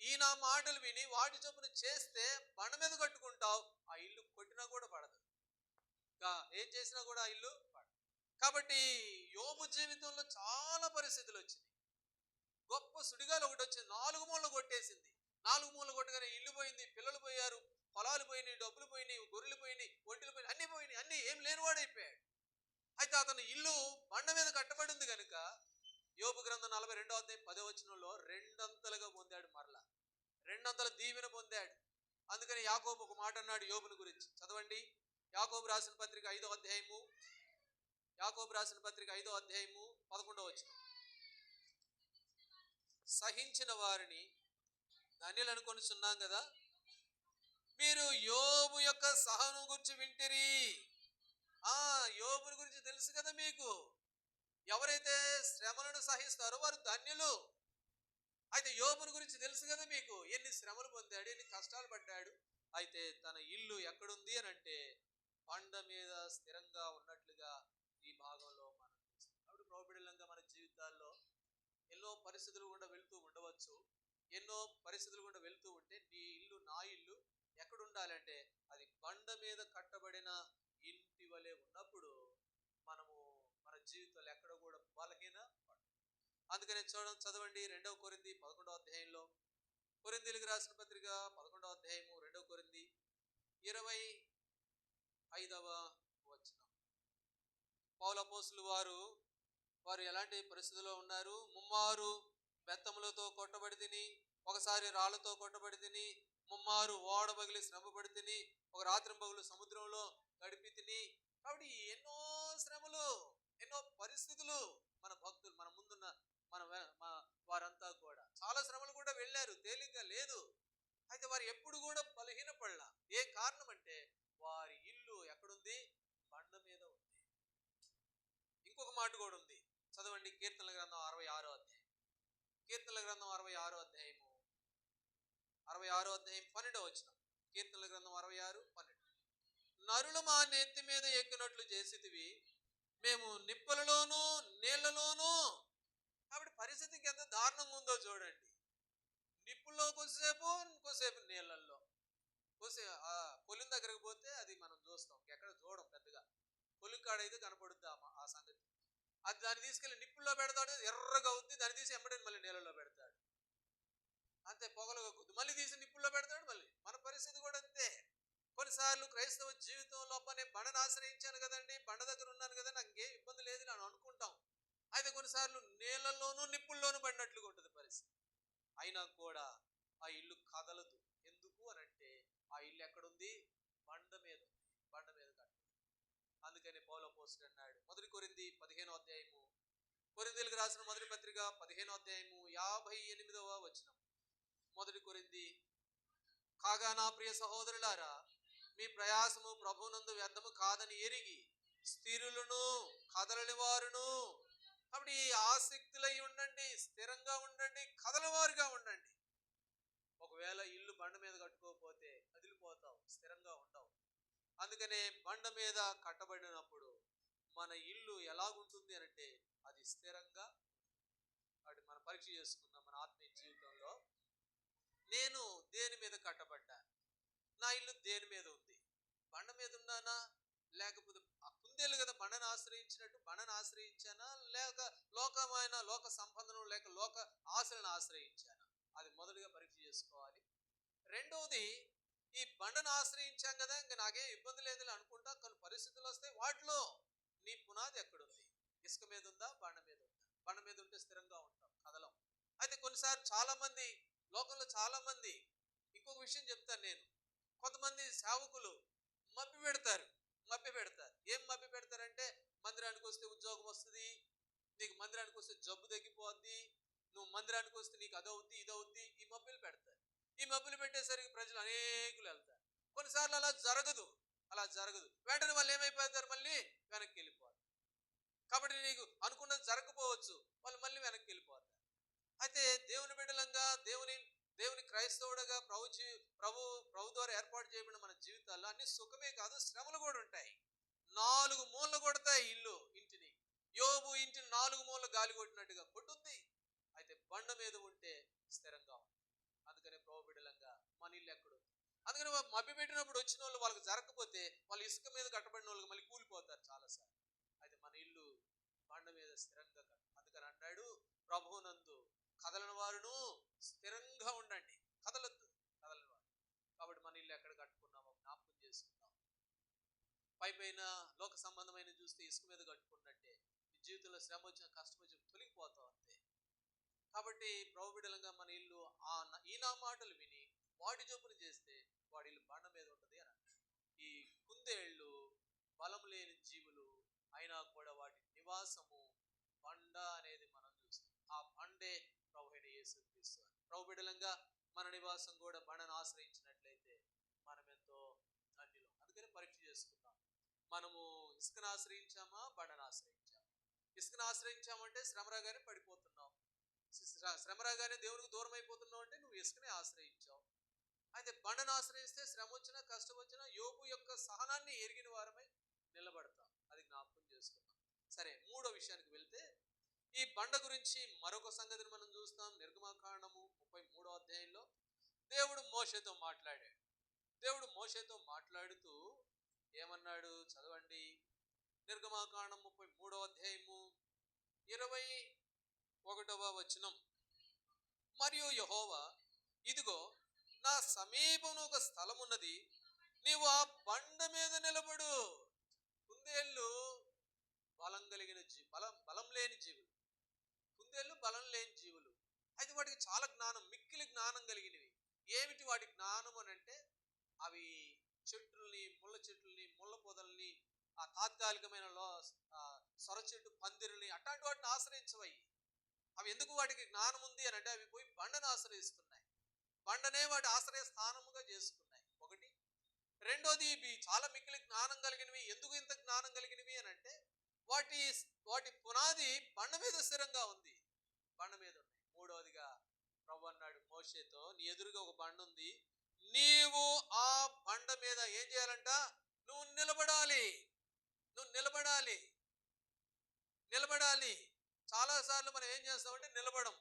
ఈ నా మాటలు విని వాటి చొప్పున చేస్తే బండ మీద కట్టుకుంటావు, ఆ ఇల్లు కొట్టినా కూడా పడదు, ఏం చేసినా కూడా ఆ ఇల్లు పడదు. కాబట్టి యోబు జీవితంలో చాలా పరిస్థితులు వచ్చినాయి. గొప్ప సుడిగాలి ఒకటి వచ్చి 4 మూలలు కొట్టేసింది. 4 మూలలు కొట్టగానే ఇల్లు పోయింది, పిల్లలు పోయారు, పొలాలు పోయినాయి, డబ్బులు పోయినాయి, గొర్రెలు పోయినాయి, ఒంటిలు పోయినాయి, అన్ని పోయినాయి, అన్ని ఏం లేనివాడైపోయాడు. అయితే అతను ఇల్లు బండ మీద కట్టబడింది కనుక యోబు గ్రంథం 42వ అధ్యాయం 10వ వచనంలో రెండంతలుగా పొందాడు. మరలా రెండంతల దీవెన పొందాడు. అందుకని యాకోబు ఒక మాట అన్నాడు యోబుని గురించి. చదవండి. యాకోబు రాసిన పత్రిక 5వ అధ్యాయము, యాకోబు రాసిన పత్రిక 5వ అధ్యాయము 11వ వచనం. సహించిన వారిని ధన్యులు అనుకొనిచున్నాం కదా, మీరు యోబు యొక్క సహనం గురించి వింటిరి. యోబుని గురించి తెలుసు కదా మీకు. ఎవరైతే శ్రమలను సహిస్తారో వారు ధన్యులు. అయితే యోబుని గురించి తెలుసు కదా మీకు. ఎన్ని శ్రమలు పొందాడు, ఎన్ని కష్టాలు పడ్డాడు. అయితే తన ఇల్లు ఎక్కడుంది అని అంటే బండ మీద స్థిరంగా ఉన్నట్లుగా ఈ భాగంలో మనం చూస్తాం. కాబట్టి ప్రోబిడలంగా మన జీవితాల్లో ఎన్నో పరిస్థితులు గుండా వెళ్తూ ఉండవచ్చు. ఎన్నో పరిస్థితులు గుండా వెళ్తూ ఉంటే నీ ఇల్లు, నా ఇల్లు ఎక్కడ ఉండాలంటే అది బండ మీద కట్టబడిన ఇంటి వలె ఉన్నప్పుడు మనము మన జీవితాలు ఎక్కడ కూడా బలహీన పడదు. అందుకని చదవండి 2వ కొరింథీ 11వ అధ్యాయంలో, కొరింథీయులకు రాసిన పత్రిక 11వ అధ్యాయము 2వ కొరింథీ 25వ వచనం. పౌలు అపోస్తలుల వారు ఎలాంటి పరిస్థితుల్లో ఉన్నారు? ముమ్మారు బెత్తములతో కొట్టబడి తిని, ఒకసారి రాళ్లతో కొట్టబడి తిని, ముమ్మారు ఓడ పగిలి శ్రమ పడి తిని, ఒక రాత్రి పగులు సముద్రంలో గడిపి తిని. కాబట్టి ఎన్నో శ్రమలు, ఎన్నో పరిస్థితులు మన భక్తులు, మన ముందున్న వారంతా కూడా చాలా శ్రమలు కూడా వెళ్ళారు, తేలిగ్గా లేదు. అయితే వారు ఎప్పుడు కూడా బలహీనపడలా. ఏ కారణం అంటే వారి ఇల్లు ఎక్కడుంది? బండ మీద ఉంది. ఇంకొక మాట కూడా ఉంది, చదవండి. కీర్తనల గ్రంథం 66వ అధ్యాయం, కీర్తనల గ్రంథం 66వ అధ్యాయము 66వ అధ్యాయం 12వ వచనం. కీర్తనల గ్రంథం 66:12. నరులు మా నెత్తి మీద ఎక్కినట్లు చేసితివి, మేము నిప్పులలోనూ నీళ్లలోనూ. కాబట్టి పరిస్థితికి ఎంత దారుణంగా ఉందో చూడండి. నిప్పుల్లో కొద్దిసేపు నీళ్ళల్లో ఆ పొలిం దగ్గరకు పోతే అది మనం చూస్తాం, ఎక్కడ చూడం పెద్దగా. పొలిం కాడ అయితే కనపడుద్ది ఆ సంగతి. అది దాన్ని తీసుకెళ్ళి నిప్పుల్లో పెడతాడు, ఎర్రగా అవుద్ది. దాన్ని తీసి ఎంబడని మళ్ళీ నీళ్ళలో పెడతాడు, అంతే పొగలుగా కుద్ది. మళ్ళీ తీసి నిప్పుల్లో పెడతాడు. మళ్ళీ మన పరిస్థితి కూడా అంతే. కొన్నిసార్లు క్రైస్తవ జీవితంలో అబ్బా నేను బండను ఆశ్రయించాను కదండి, బండ దగ్గర ఉన్నాను కదా, నాకు ఇంకేం ఇబ్బంది లేదు అని అనుకుంటాం. అయితే కొన్నిసార్లు నీళ్ళల్లోనూ నిప్పుల్లోనూ పడినట్లుగా ఉంటుంది పరిస్థితి. అయినా కూడా ఆ ఇల్లు కదలదు. ఎందుకు అని అంటే ఆ ఇల్లు ఎక్కడుంది? బండ మీద ఉంది, బండ మీద కట్టు. అందుకని పౌలు అపోస్తలుడు అన్నాడు, 1 కొరింథీ 15వ అధ్యాయము, కొరింథీయులకు రాసిన మొదటి పత్రిక 15వ అధ్యాయము 58వ వచనం. 1 కొరింథీ, కాగా నా ప్రియ సహోదరులారా, మీ ప్రయాసము ప్రభువునందు వ్యర్థము కాదని ఎరిగి స్థిరులను కదలని వారును. కాబట్టి ఆసక్తులై ఉండండి, స్థిరంగా ఉండండి, కదలవారుగా ఉండండి. ఒకవేళ ఇల్లు బండ మీద కట్టుకోకపోతే కదిలిపోతావు, స్థిరంగా ఉండవు. అందుకనే బండ మీద కట్టబడినప్పుడు మన ఇల్లు ఎలాగుంటుంది అంటే అది స్థిరంగా. కాబట్టి మనం పరీక్ష చేసుకుందాం మన ఆత్మీయ జీవితంలో. నేను దేని మీద కట్టబడ్డాను? నా ఇల్లు దేని మీద ఉంది? బండ మీద ఉన్నానా, లేకపోతే ఆ కుందేలు కదా బండను ఆశ్రయించినట్టు బండను ఆశ్రయించానా, లేక లోక సంపదను లేక లోక ఆశలను ఆశ్రయించానా? అది మొదటిగా పరీక్ష చేసుకోవాలి. రెండవది, ఈ బండను ఆశ్రయించాం కదా, ఇంకా నాకేం ఇబ్బంది లేదులే అనుకుంటా. కొన్ని పరిస్థితులు వస్తాయి, వాటిలో నీ పునాది ఎక్కడుంది? ఇసుక మీద ఉందా, బండ మీద ఉందా? బండ మీద ఉంటే స్థిరంగా ఉంటాం, కదలం. అయితే కొన్నిసార్లు లోకంలో చాలా మంది ఇంకొక విషయం చెప్తాను నేను. కొంతమంది సేవకులు మభ్య పెడతారు. ఏం మభ్య పెడతారంటే, మందిరానికి వస్తే ఉద్యోగం వస్తుంది, నీకు మందిరానికి వస్తే జబ్బు తగ్గిపోద్ది, నువ్వు మందిరానికి వస్తే నీకు అదవుద్ది ఇదవుద్ది. ఈ మభ్యలు పెడతారు. ఈ మభ్యలు పెట్టేసరికి ప్రజలు అనేకులు వెళ్తారు. కొన్నిసార్లు అలా జరగదు. వెంటనే వాళ్ళు ఏమైపోతారు? మళ్ళీ వెనక్కి వెళ్ళిపోతారు. కాబట్టి నీకు అనుకున్నది జరగకపోవచ్చు, వాళ్ళు మళ్ళీ వెనక్కి వెళ్ళిపోతారు. అయితే దేవుని బిడ్డలంగా, దేవుని క్రైస్తవుడుగా ప్రభు ద్వారా ఏర్పాటు చేయబడిన మన జీవితాల్లో అన్ని సుఖమే కాదు, శ్రమలు కూడా ఉంటాయి. 4 మూలలు కొడతాయి ఇంటిని. యోబు ఇంటిని 4 మూలలు గాలి కొట్టినట్టుగా కొట్టుద్ది. అయితే బండ మీద ఉంటే స్థిరంగా ఉంది. అందుకనే ప్రభు బిడ్డలంగా మన ఇల్లు ఎక్కడుంది? అందుకని మభ్య పెట్టినప్పుడు వచ్చిన వాళ్ళు వాళ్ళకి జరగకపోతే వాళ్ళు ఇసుక మీద కట్టబడిన వాళ్ళకి మళ్ళీ కూలిపోతారు చాలాసార్లు. అయితే మన ఇల్లు బండ మీద స్థిరంగా అందుకని అన్నాడు, ప్రభువునందు కదలని వారును స్థిరంగా ఉండండి. కదలని వారు. కాబట్టి మన ఇల్లు ఎక్కడ కట్టుకున్నామో జ్ఞాపకం చేసుకుందాం. పైన లోక సంబంధమైన చూస్తే ఇసుక మీద కట్టుకున్నట్టే ఈ జీవితంలో శ్రమ వచ్చిన కష్టం వచ్చిన తొలగిపోతాం అంతే. కాబట్టి ప్రభు బిడ్డలంగా మన ఇల్లు ఈ నా మాటలు విని వాటి చొప్పున చేస్తే వాడి ఇల్లు బండ మీద ఉంటుంది అని అంటారు. ఈ కుందేళ్ళు బలం లేని జీవులు అయినా కూడా వాటి నివాసము బండ అనేది మనం చూస్తాం. ఆ బండే ప్రభు అయిన యేసుక్రీస్తు. ప్రభు బిడ్డలంగా మన నివాసం కూడా బండను ఆశ్రయించినట్లయితే మనం ఎంతో ధన్యులం. అందుకని పరీక్ష చేసుకుందాం. మనము ఇసుకను ఆశ్రయించామా, బండను ఆశ్రయించామా? ఇసుకను ఆశ్రయించామంటే శ్రమ రాగానే పడిపోతున్నాం. శ్రమ రాగానే దేవునికి దూరం అయిపోతున్నావు అంటే నువ్వు ఇసుకనే ఆశ్రయించావు. అయితే బండను ఆశ్రయిస్తే శ్రమ వచ్చినా కష్టం వచ్చినా యోబు యొక్క సహనాన్ని ఎరిగిన వారమై నిలబడతాం. అది జ్ఞాపకం చేసుకున్నాం. సరే, 3వ విషయానికి వెళ్తే ఈ బండ గురించి మరొక సంగతిని మనం చూస్తాం. నిర్గమకాండము 33వ అధ్యాయంలో దేవుడు మోషేతో మాట్లాడాడు. దేవుడు మోషేతో మాట్లాడుతూ ఏమన్నాడు? చదవండి. నిర్గమకాండం 33వ అధ్యాయము 21వ వచనం. మరియు యెహోవా, ఇదిగో నా సమీపంలో ఒక స్థలం ఉన్నది, నీవు ఆ బండ మీద నిలబడు. కుందేళ్ళు బలం కలిగిన బలం లేని జీవులు. కుందేళ్ళు బలం లేని జీవులు. అయితే వాటికి చాలా జ్ఞానం, మిక్కిలి జ్ఞానం కలిగినవి. ఏమిటి వాటి జ్ఞానం అని అంటే, అవి చెట్లని, ముళ్ళ చెట్లని, ముళ్ళ పొదల్ని, ఆ తాత్కాలికమైన సొర చెట్టు పందిరిని అట్లాంటి వాటిని ఆశ్రయించవయి. అవి ఎందుకు వాటికి జ్ఞానం ఉంది అని అంటే, అవి పోయి బండను ఆశ్రయిస్తున్నాయి. బండనే వాటి ఆశ్రయ స్థానముగా చేసుకున్నాయి. ఒకటి. రెండోది, ఇవి చాలా మిక్కిలి జ్ఞానం కలిగినవి. ఎందుకు ఇంత జ్ఞానం కలిగినవి అని అంటే, వాటి పునాది బండ మీద స్థిరంగా ఉంది, బండ మీద ఉన్నాయి. 3వదిగా ప్రభు అన్నాడు మోషేతో, నీ ఎదురుగా ఒక బండ ఉంది, నీవు ఆ బండ మీద ఏం చేయాలంట? నువ్వు నిలబడాలి. నువ్వు నిలబడాలి. నిలబడాలి. చాలాసార్లు మనం ఏం చేస్తామంటే నిలబడం.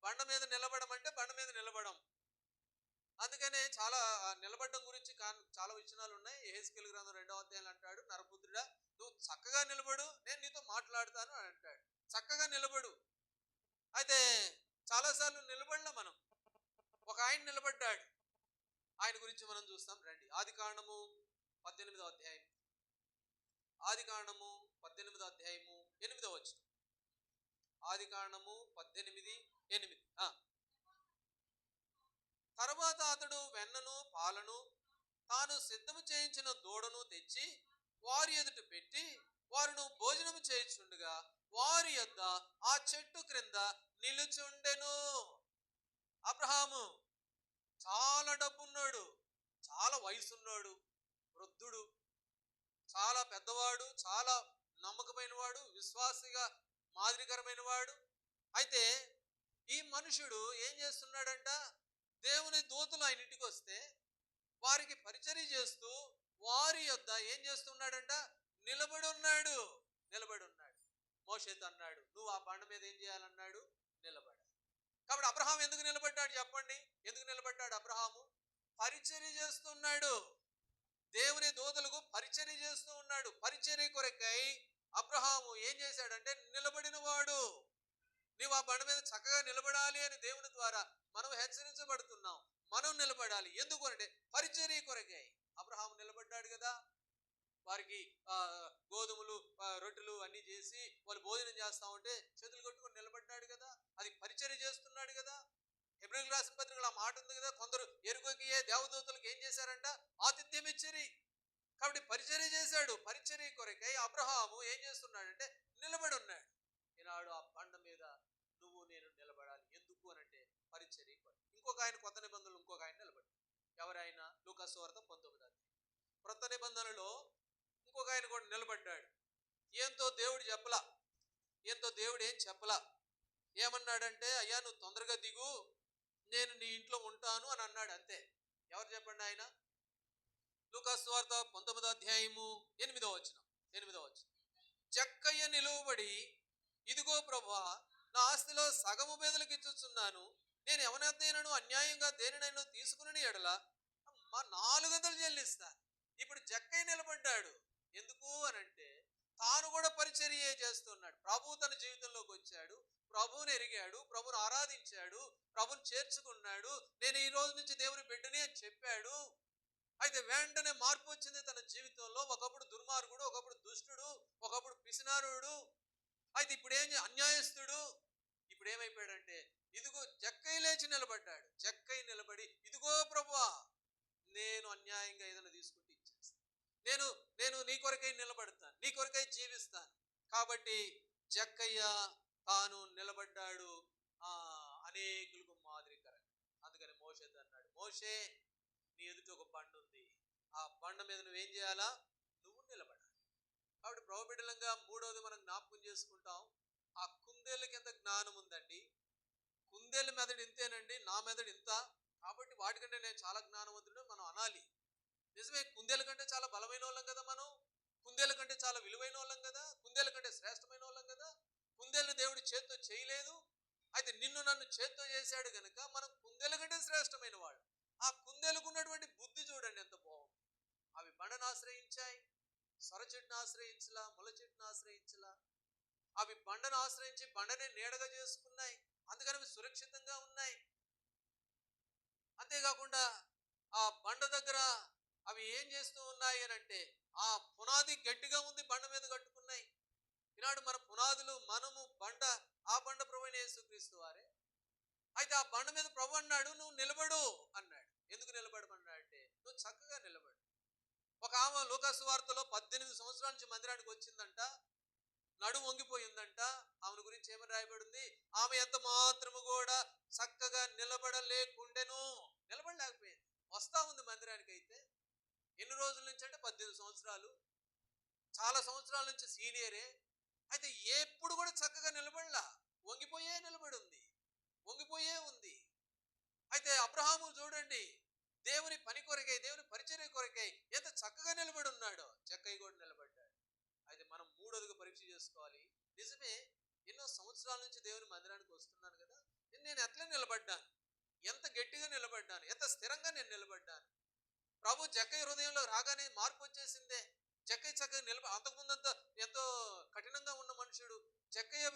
బండ మీద నిలబడమంటే బండ మీద నిలబడం. అందుకనే చాలా నిలబడడం గురించి చాలా విషయాలు ఉన్నాయి. యెహెజ్కేలు గ్రంథం 2వ అధ్యాయంలో అంటాడు, నరపుత్రుడా నువ్వు చక్కగా నిలబడు, నేను నీతో మాట్లాడతాను అని అంటాడు. చక్కగా నిలబడు. అయితే చాలాసార్లు నిలబడలే మనం. ఒక ఆయన నిలబడ్డాడు. ఆయన గురించి మనం చూస్తాం రండి. ఆదికాండము 18వ అధ్యాయం. ఆదికాండము 18వ అధ్యాయము 8వ వచనం. ఆదికాండము 18:8. తర్వాత అతడు వెన్నను పాలను తాను సిద్ధము చేయించిన దూడను తెచ్చి వారి ఎదుట పెట్టి వారును భోజనము చేయుచుండగా వారి యొద్ద ఆ చెట్టు క్రింద నిలుచుండెను. అబ్రహాము చాలా డబ్బున్నాడు, చాలా వయసున్నాడు, వృద్ధుడు, చాలా పెద్దవాడు, చాలా నమ్మకమైన వాడు, విశ్వాసిగా మాదిరికరమైన వాడు. అయితే ఈ మనుషుడు ఏం చేస్తున్నాడంట? దేవుని దూతలు ఆయన ఇంటికి వస్తే వారికి పరిచర్య చేస్తూ వారి యొద్ద ఏం చేస్తున్నాడంట? నిలబడి ఉన్నాడు. నిలబడి ఉన్నాడు. మోషేతో అన్నాడు, నువ్వు ఆ బండ మీద ఏం చేయాలన్నాడు? నిలబడాలి. కాబట్టి అబ్రహాం ఎందుకు నిలబడ్డాడు చెప్పండి? ఎందుకు నిలబడ్డాడు అబ్రహాము? పరిచర్య చేస్తున్నాడు. దేవుని దూతలకు పరిచర్య చేస్తూ ఉన్నాడు. పరిచర్య కొరకై అబ్రహాము ఏం చేశాడంటే నిలబడిన వాడు. నీవు ఆ బండ మీద చక్కగా నిలబడాలి అని దేవుని ద్వారా మనం హెచ్చరించబడుతున్నాం. మనం నిలబడాలి. ఎందుకు అంటే పరిచర్య కొరకై. అబ్రహాము నిలబడ్డాడు కదా. వారికి గోధుమలు రొట్టెలు అన్ని చేసి వాళ్ళు భోజనం చేస్తా ఉంటే చేతులు కొట్టుకొని నిలబడ్డాడు కదా. అది పరిచర్య చేస్తున్నాడు కదా. హెబ్రీయులకు రాసిన పత్రికలో ఆ మాట ఉంది కదా, కొందరు ఎరుకకి దేవదూతలకు ఏం చేశారంట? ఆతిథ్యం ఇచ్చిరి. కాబట్టి పరిచర్య చేశాడు. పరిచర్య కొరకై అబ్రహాము ఏం చేస్తున్నాడంటే నిలబడి ఉన్నాడు. ఈనాడు ఆ బండ మీద నువ్వు నేను నిలబడాలి. ఎందుకు అనంటే పరిచర్య కొరకు. ఇంకొక ఆయన కొత్త నిబంధనలు ఇంకొక ఆయన నిలబడ్డాడు. ఎవరైనా లూకా సువార్త 19వ అధ్యాయం. కొత్త నిబంధనలో ఇంకొక ఆయన కూడా నిలబడ్డాడు. ఏంతో దేవుడు చెప్పలా. ఏంతో దేవుడు ఏం చెప్పలా. ఏమన్నాడంటే, అయ్యా నువ్వు తొందరగా దిగు, నేను నీ ఇంట్లో ఉంటాను అని అన్నాడు. అంతే. ఎవరు చెప్పండి? ఆయన. లూకా సువార్త 19వ అధ్యాయము 8వ వచనం. 8వ వచనం. జక్కయ్య నిలువబడి, ఇదిగో ప్రభువా, నా ఆస్తిలో సగము పేదలకు ఇచ్చుచున్నాను. నేను ఎవరినైనాను అన్యాయంగా దేనినైనా తీసుకుని ఎడల మా 400 చెల్లిస్తాను. ఇప్పుడు జక్కయ్య నిలబడ్డాడు. ఎందుకు అనంటే తాను కూడా పరిచర్య చేస్తున్నాడు. ప్రభు తన జీవితంలోకి వచ్చాడు, ప్రభువుని ఎరిగాడు, ప్రభుని ఆరాధించాడు, ప్రభుని చేర్చుకున్నాడు. నేను ఈ రోజు నుంచి దేవుని బిడ్డని అని చెప్పాడు. అయితే వెంటనే మార్పు వచ్చింది తన జీవితంలో. ఒకప్పుడు దుర్మార్గుడు, ఒకప్పుడు దుష్టుడు, ఒకప్పుడు పిసినారుడు, అయితే ఇప్పుడు అన్యాయస్తుడు. ఇప్పుడు ఏమైపోయాడంటే ఇదిగో జక్కయ్య లేచి నిలబడ్డాడు. జక్కయ్య నిలబడి, ఇదిగో ప్రభువా, నేను అన్యాయంగా ఏదైనా తీసుకుంటే ఇచ్చేస్తాను. నేను నీ కొరకై నిలబడతాను, నీ కొరకై జీవిస్తాను. కాబట్టి జక్కయ్య తాను నిలబడ్డాడు అనేకులకు మాదిరికరంగా. అందుకని మోషేతో అన్నాడు, మోషే నీ ఎదుట ఒక బండ ఉంది, ఆ బండ మీద నువ్వేం చేయాలా? నువ్వు నిలబడాలి. కాబట్టి ప్రభుబిడ్డలంగా మూడవది మనం జ్ఞాపకం చేసుకుంటాం. ఆ కుందేళ్ళకి ఎంత జ్ఞానం ఉందండి. కుందేళ్ళ మెదడు ఇంతేనండి, నా మెదడు ఇంత. కాబట్టి వాటికంటే నేను చాలా జ్ఞానవంతుడు మనం అనాలి. నిజమే, కుందేళ్ళ కంటే చాలా బలమైన వాళ్ళం కదా మనం. కుందేళ్ళ కంటే చాలా విలువైన వాళ్ళం కదా. కుందేళ్ళ కంటే శ్రేష్టమైన వాళ్ళం కదా. కుందేళ్ళను దేవుడు చేత్తో చేయలేదు. అయితే నిన్ను నన్ను చేత్తో చేశాడు కనుక మనం కుందేళ్ళ కంటే శ్రేష్టమైన వాళ్ళు. ఆ కుందేళ్ళకు ఉన్నటువంటి బుద్ధి చూడండి ఎంత బాగుంది. అవి బండను ఆశ్రయించాయి, సొర చెట్టును ఆశ్రయించలా, ముళ్ళ చెట్టును ఆశ్రయించలా. అవి బండను ఆశ్రయించి బండనే నీడగా చేసుకున్నాయి. అందుకని అవి సురక్షితంగా ఉన్నాయి. అంతేకాకుండా ఆ బండ దగ్గర అవి ఏం చేస్తూ ఉన్నాయి అని అంటే ఆ పునాది గట్టిగా ఉంది, బండ మీద కట్టుకున్నాయి. ఈనాడు మన పునాదులు మనము బండ, ఆ బండ ప్రభువైన యేసుక్రీస్తు వారే. అయితే ఆ బండ మీద ప్రభు అన్నాడు, నువ్వు నిలబడు అన్నాడు. ఎందుకు నిలబడమన్నాడు అంటే నువ్వు చక్కగా నిలబడు. ఒక ఆమె లూకా సువార్తలో 18 సంవత్సరాల నుంచి మందిరానికి వచ్చిందంట, నడుము వంగిపోయిందంట. ఆమెను గురించి ఏమని రాయబడింది? ఆమె ఎంత మాత్రము కూడా చక్కగా నిలబడలేకుండెను. నిలబడలేకపోయింది. వస్తా ఉంది మందిరానికి. అయితే ఎన్ని రోజుల నుంచి అంటే 18 సంవత్సరాలు. చాలా సంవత్సరాల నుంచి సీనియరే. అయితే ఎప్పుడు కూడా చక్కగా నిలబడలా, వంగిపోయే నిలబడి ఉంది, వంగిపోయే ఉంది. అయితే అబ్రహాము చూడండి, దేవుని పని కొరకై, దేవుని పరిచర్య కొరకై ఎంత చక్కగా నిలబడి ఉన్నాడో, చక్కగా కూడా నిలబడ్డాడు. అయితే మనం మూడోదిగా పరీక్ష చేసుకోవాలి. నిజమే, ఎన్నో సంవత్సరాల నుంచి దేవుని మందిరానికి వస్తున్నాను కదా, నేను ఎట్లా నిలబడ్డాను, ఎంత గట్టిగా నిలబడ్డాను, ఎంత స్థిరంగా నేను నిలబడ్డాను. ప్రభు జక్కయ్య హృదయంలో రాగానే మార్పు వచ్చేసిందే. జక్కయ్య చక్కగా అంతకుముందంతా ఎంతో కఠినంగా ఉన్న మనుషుడు జక్కయ్య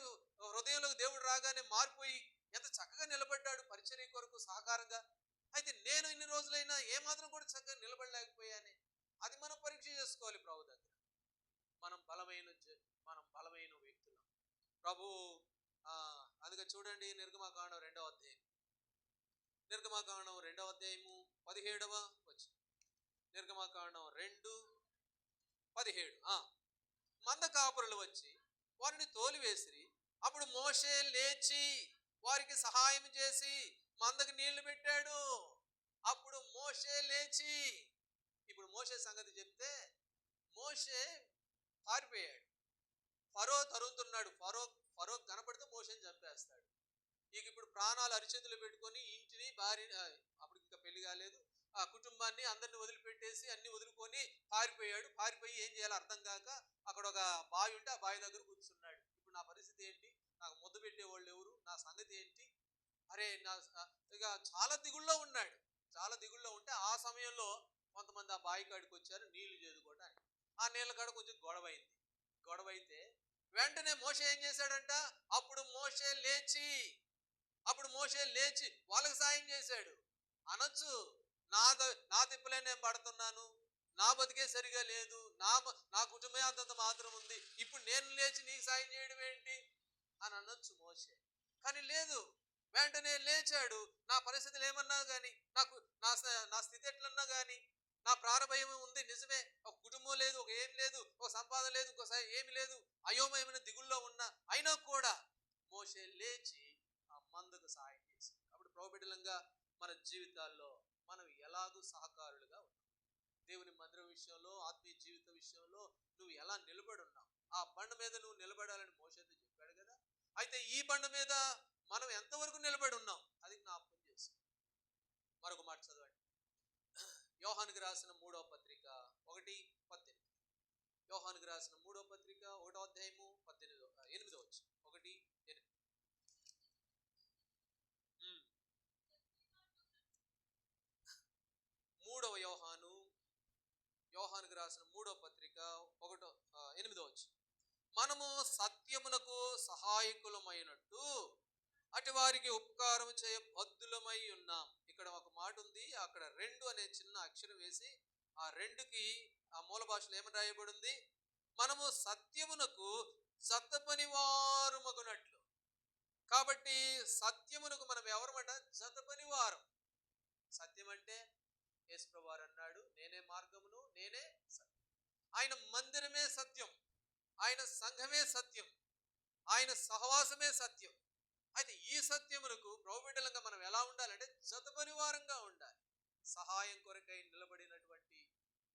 హృదయంలోకి దేవుడు రాగానే మారిపోయి ఎంత చక్కగా నిలబడ్డాడు పరిచర్య కొరకు సహకారంగా. అయితే నేను ఇన్ని రోజులైనా ఏమాత్రం కూడా చక్కగా నిలబడలేకపోయానే. అది మనం పరీక్ష చేసుకోవాలి ప్రభు దగ్గర. మనం బలమైన వ్యక్తులం. ప్రభు అందుకే చూడండి, నిర్గమకాండం 2వ అధ్యాయం, నిర్గమకాండం 2వ అధ్యాయము 17వ వచనం. నిర్గమకాండం 2:17. మంద కాపురులు వచ్చి వారిని తోలివేసిరి. అప్పుడు మోషే లేచి వారికి సహాయం చేసి మందకు నీళ్లు పెట్టాడు. అప్పుడు మోషే లేచి, ఇప్పుడు మోషే సంగతి చెప్తే, మోషే పారిపోయాడు. ఫరో తరుముతున్నాడు. ఫరో కనపడితే మోషేని చంపేస్తాడు. ఇక ఇప్పుడు ప్రాణాలు అరిచేతులు పెట్టుకొని ఇంటిని, భార్యని, అప్పుడు ఇంకా పెళ్లి కాలేదు, ఆ కుటుంబాన్ని అందరిని వదిలిపెట్టేసి అన్ని వదులుకొని పారిపోయాడు. పారిపోయి ఏం చేయాలో అర్థం కాక అక్కడ ఒక బావి ఉంటే ఆ బావి దగ్గర కూర్చున్నాడు. ఇప్పుడు నా పరిస్థితి ఏంటి, నాకు ముద్ద పెట్టేవాళ్ళు ఎవరు, నా సంగతి ఏంటి, అరే ఇక చాలా దిగుల్లో ఉన్నాడు. చాలా దిగుల్లో ఉంటే ఆ సమయంలో కొంతమంది ఆ బావి కాడికి వచ్చారు నీళ్లు చేదుకోవడానికి. ఆ నీళ్ళ కాడ కొంచెం గొడవైంది. గొడవైతే వెంటనే మోషే ఏం చేశాడంట, అప్పుడు మోషే లేచి వాళ్ళకి సాయం చేశాడు. అనొచ్చు, నా తిప్పలే నేను పడుతున్నాను, నా బతికే సరిగా లేదు, నా కుటుంబం అంతంత మాత్రం ఉంది, ఇప్పుడు నేను లేచి నీకు సాయం చేయడం ఏంటి అని అనొచ్చు మోషే. కానీ లేదు, వెంటనే లేచాడు. నా పరిస్థితులు ఏమన్నా కానీ, నా స్థితి ఎట్లన్నా కానీ, నా ప్రాణభయం ఉంది నిజమే, ఒక కుటుంబం లేదు, ఒక ఏం లేదు, ఒక సంపాదన లేదు, ఇంకో ఏమి లేదు, అయోమయమైన దిగుల్లో ఉన్నా, అయినా కూడా మోషే లేచి ఆ మందుకు సహాయం చేసి. అప్పుడు ప్రభుబిడ్డలంగా మన జీవితాల్లో మనం ఎలాగూ సహకారులుగా ఉన్నాం. దేవుని మందిరం విషయంలో, ఆత్మీయ జీవిత విషయంలో నువ్వు ఎలా నిలబడి ఉన్నావు, ఆ బండ మీద నువ్వు నిలబడాలని మోషేతో చెప్పాడు కదా. అయితే ఈ బండ మీద మనం ఎంతవరకు నిలబడి ఉన్నాం అది జ్ఞాపకం చేసుకో. మరొక మాట చదవండి, యోహానుకు రాసిన 3వ పత్రిక 1:18. యోహానుకు రాసిన 3వ పత్రిక 1వ అధ్యాయము 8వ వచనం. 1:8. యోహానుకు రాసిన 3వ పత్రిక 8వ వచనం. మనము సత్యమునకు సహాయకులమైనట్టు అటు వారికి ఉపకారం చేయ బద్ధులమై ఉన్నాం. ఇక్కడ ఒక మాట ఉంది, అక్కడ 2 అనే చిన్న అక్షరం వేసి ఆ 2కి ఆ మూల భాషలో ఏమని రాయబడి ఉంది, మనము సత్యమునకు జతపని వారు మగునట్లు. కాబట్టి సత్యమునకు మనం ఎవరమంట, జతపని వారం. సత్యం అంటే యేసుప్రభువారు అన్నాడు, నేనే మార్గమును, నేనే సత్యం. ఆయన మందిరమే సత్యం, ఆయన సంఘమే సత్యం, ఆయన సహవాసమే సత్యం. అయితే ఈ సత్యమునకు ప్రభుబిడ్డలంగా మనం ఎలా ఉండాలంటే జతపరివారంగా ఉండాలి. సహాయం కొరకై నిలబడినటువంటి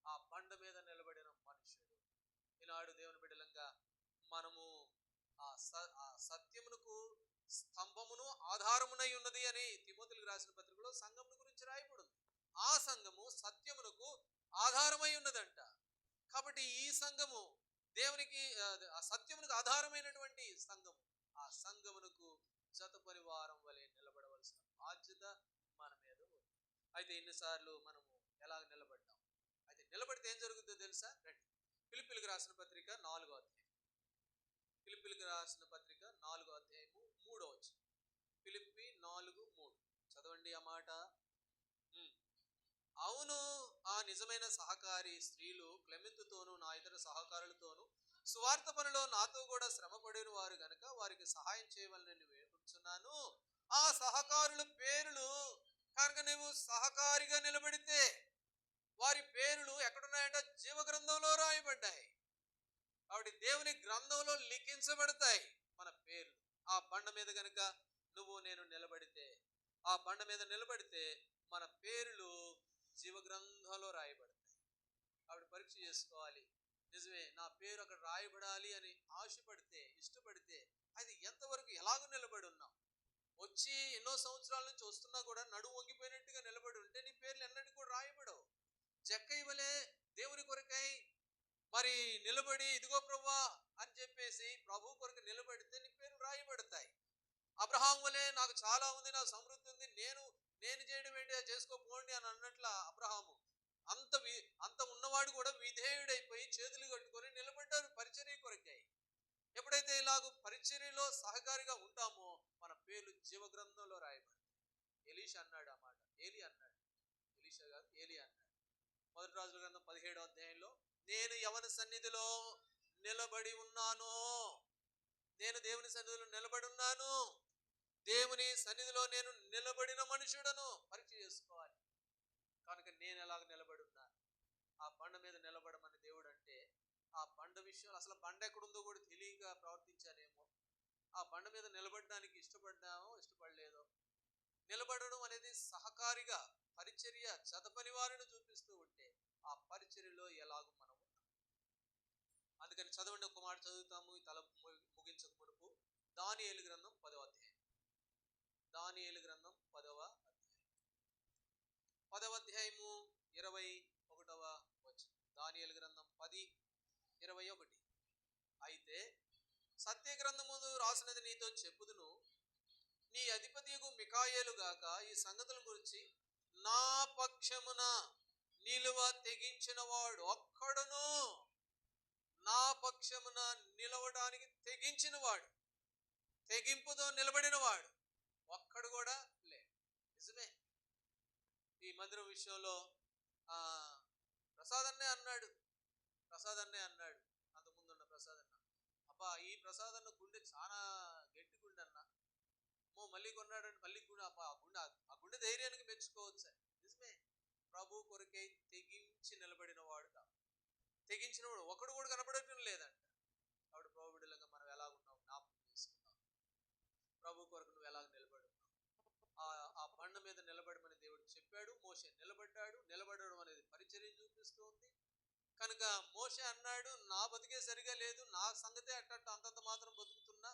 ఆ బండ మీద నిలబడిన మనుషుడు. ఈనాడు దేవుని బిడ్డలంగా మనము ఆ సత్యమునకు స్తంభమును ఆధారమునై ఉన్నది అని తిమోతిలకు రాసిన పత్రికలో సంఘమును గురించి రాయబడింది. ఆ సంఘము సత్యమునకు ఆధారమై ఉన్నదంట. కాబట్టి ఈ సంఘము దేవునికి ఆ సత్యమునకు ఆధారమైనటువంటి సంఘము, ఆ సంఘమునకు జత పరివారం వలె నిలబడవలసిన బాధ్యత మన మీద ఉంది. అయితే ఎన్నిసార్లు మనము ఎలా నిలబడ్డాం, అయితే నిలబడితే ఏం జరుగుతుందో తెలుసా? రండి, ఫిలిప్పీలకు రాసిన పత్రిక 4వ అధ్యాయం. ఫిలిప్పీలకు రాసిన పత్రిక 4వ అధ్యాయము 3వ వచనం. ఫిలిప్పీ 4:3 చదవండి ఆ మాట. అవును, ఆ నిజమైన సహకారి స్త్రీలు క్లెమెంతుతోనూ నా ఇతర సహకారులతోనూ సువార్త పనిలో నాతో కూడా శ్రమపడిన వారు గనక వారికి సహాయం చేయవాలని వేడుకుంటున్నాను. ఆ సహకారుల పేర్లు కనుక నువ్వు సహకారిగా నిలబడితే వారి పేర్లు ఎక్కడున్నాయంటే జీవ గ్రంథంలో రాయబడ్డాయి. కాబట్టి దేవుని గ్రంథంలో లిఖించబడతాయి మన పేర్లు. ఆ బండ మీద గనక నువ్వు నేను నిలబడితే, ఆ బండ మీద నిలబడితే మన పేర్లు జీవ గ్రంథంలో రాయబడతాయి. కాబట్టి పరీక్ష చేసుకోవాలి, నిజమే నా పేరు అక్కడ రాయబడాలి అని ఆశపడితే, ఇష్టపడితే అది ఎంతవరకు ఎలాగో నిలబడి ఉన్నాం. వచ్చి ఎన్నో సంవత్సరాల నుంచి వస్తున్నా కూడా నడుము వంగిపోయినట్టుగా నిలబడి ఉంటే నీ పేర్లు ఎన్నటికి కూడా రాయబడవు. జక్కయ్య వలె దేవుని కొరకై మరి నిలబడి ఇదిగో ప్రభువా అని చెప్పేసి ప్రభు కొరకు నిలబడితే నీ పేర్లు రాయబడతాయి. అబ్రహాం వలె నాకు చాలా ఉంది, నాకు సమృద్ధి ఉంది, నేను చేయడం ఏంటి, చేసుకోపోండి అని అన్నట్ల అబ్రహాము అంత ఉన్నవాడు కూడా విధేయుడైపోయి చేతులు కట్టుకొని నిలబడ్డారు పరిచర్య కొరకై. ఎప్పుడైతే ఇలాగ పరిచర్యలో సహకారిగా ఉంటామో మన పేర్లు జీవ గ్రంథంలో రాయబడతాయి. ఎలీషా అన్నాడు ఆ మాట, ఏలి అన్నాడు, ఎలీషా కాదు ఏలి అన్నాడు. మొదటి రాజుల గ్రంథం 17వ అధ్యాయంలో, నేను ఎవరి సన్నిధిలో నిలబడి ఉన్నానో, నేను దేవుని సన్నిధిలో నిలబడి ఉన్నాను, దేవుని సన్నిధిలో నేను నిలబడిన మనుషుడను. పరీక్ష చేసుకోవాలి. కనుక నేను ఎలాగ నిలబడి ఉన్నాను, ఆ బండ మీద నిలబడమని దేవుడు అంటే, ఆ బండ విషయంలో అసలు బండ ఎక్కడుందో కూడా తెలియక ప్రవర్తించానేమో, ఆ బండ మీద నిలబడడానికి ఇష్టపడ్డామో ఇష్టపడలేదో. నిలబడడం అనేది సహకారిగా పరిచర్య చదపని వారిని చూపిస్తూ ఉంటే ఆ పరిచర్యలో ఎలాగో మనం ఉన్నాం. అందుకని చదవండి, ఒక మాట చదువుతాము ఈ తల ముగించక మునుపు. దానియేలు గ్రంథం 10వ అధ్యాయం. దానియేలు గ్రంథం 10వ అధ్యాయము 21వ వచనం. దానియేలు గ్రంథం 10:21. అయితే సత్య గ్రంథమును రాసినది నీతో చెప్పుదును, నీ అధిపతియగు మికాయేలు గాక ఈ సంగతుల గురించి నా పక్షమున నిలువ తెగించిన వాడు ఒక్కడును, నా పక్షమున నిలవడానికి తెగించిన వాడు, తెగింపుతో నిలబడిన వాడు ఒక్కడు కూడా లేడు. నిజమే. ఈ మందిరం విషయంలో ప్రసాద్ అన్నే అన్నాడు అంతకుముందున్న ప్రసాద్ అన్న, అబ్బా ఈ ప్రసాద్ అన్న గుండె చాలా గట్టి గుండె అన్న, అమ్మో మళ్ళీ కొన్నాడంటే మళ్ళీ గుండె, అబ్బా ఆ గుండె ధైర్యానికి మెచ్చుకోవచ్చు. నిజమే. ప్రభు కొరకై తెగించి నిలబడిన వాడు తెగించిన వాడు ఒకడు కూడా కనపడటం లేదంట. కాబట్టి ప్రభు బిడ్డలుగా మనం ఎలాగున్నావు జ్ఞాపకం చేసుకున్నావు. ప్రభు కొరకు నువ్వు ఎలాగ నిలబడి ఉన్నావు. ఆ బండ మీద నిలబడమని దేవుడు చెప్పాడు. మోషే నిలబడ్డాడు. నిలబడడం అనేది పరిచర్య చూపిస్తూ ఉంది. కనుక మోషే అన్నాడు, నా బతికే సరిగా లేదు, నా సంగతే అట్టట్టు అంతంత మాత్రం బతుకుతున్నా,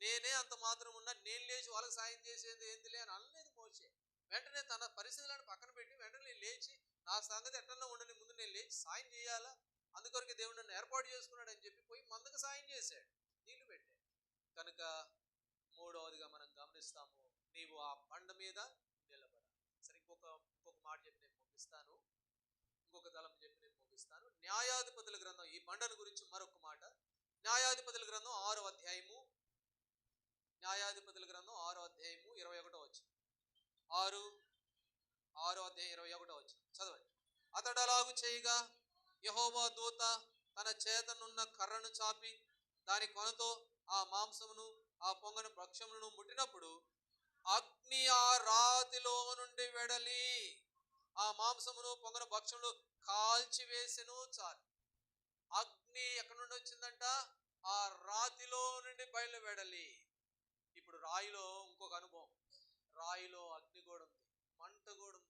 నేనే అంత మాత్రం ఉన్నా, నేను లేచి వాళ్ళకి సాయం చేసేది ఏందిలే అని అనలేదు మోషే. వెంటనే తన పరిస్థితులను పక్కన పెట్టి వెంటనే లేచి, నా సంగతి ఎట్టన్నా ఉండని, ముందు నేను లేచి సాయం చేయాలా, అందుకొరకు దేవుడు నన్ను ఏర్పాటు చేసుకున్నాడు అని చెప్పి పోయి మందకు సాయం చేశాడు, నీళ్లు పెట్టాడు. కనుక మూడవదిగా మనం గమనిస్తాము, నీవు ఆ బండ మీద నిలబడాలి. సరే, ఇంకొక మాట చెప్పి నేను ముగిస్తాను, ఇంకొక తలం చెప్పి నేను ముగిస్తాను. న్యాయాధిపతుల గ్రంథం, ఈ బండను గురించి మరొక మాట. న్యాయాధిపతుల గ్రంథం 6వ అధ్యాయము, న్యాయాధిపతుల గ్రంథం 6వ అధ్యాయము 21వ వచనం. 6వ అధ్యాయం 21వ వచనం చదవండి. అతడు అలాగు చేయగా యెహోవా దూత తన చేతనున్న కర్రను చాపి దాని కొనతో ఆ మాంసమును ఆ పొంగని భక్ష్యములను ముట్టినప్పుడు అగ్ని ఆ రాతిలో నుండి వెడలి ఆ మాంసమును పొంగన భక్ష్యములు కాల్చివేసెను. చాలు. అగ్ని ఎక్కడి నుండి వచ్చిందంట? ఆ రాతిలో నుండి బయలు వెడలి. ఇప్పుడు రాయిలో ఇంకొక అనుభవం, రాయిలో అగ్ని కూడా ఉంది, మంట కూడా ఉంది.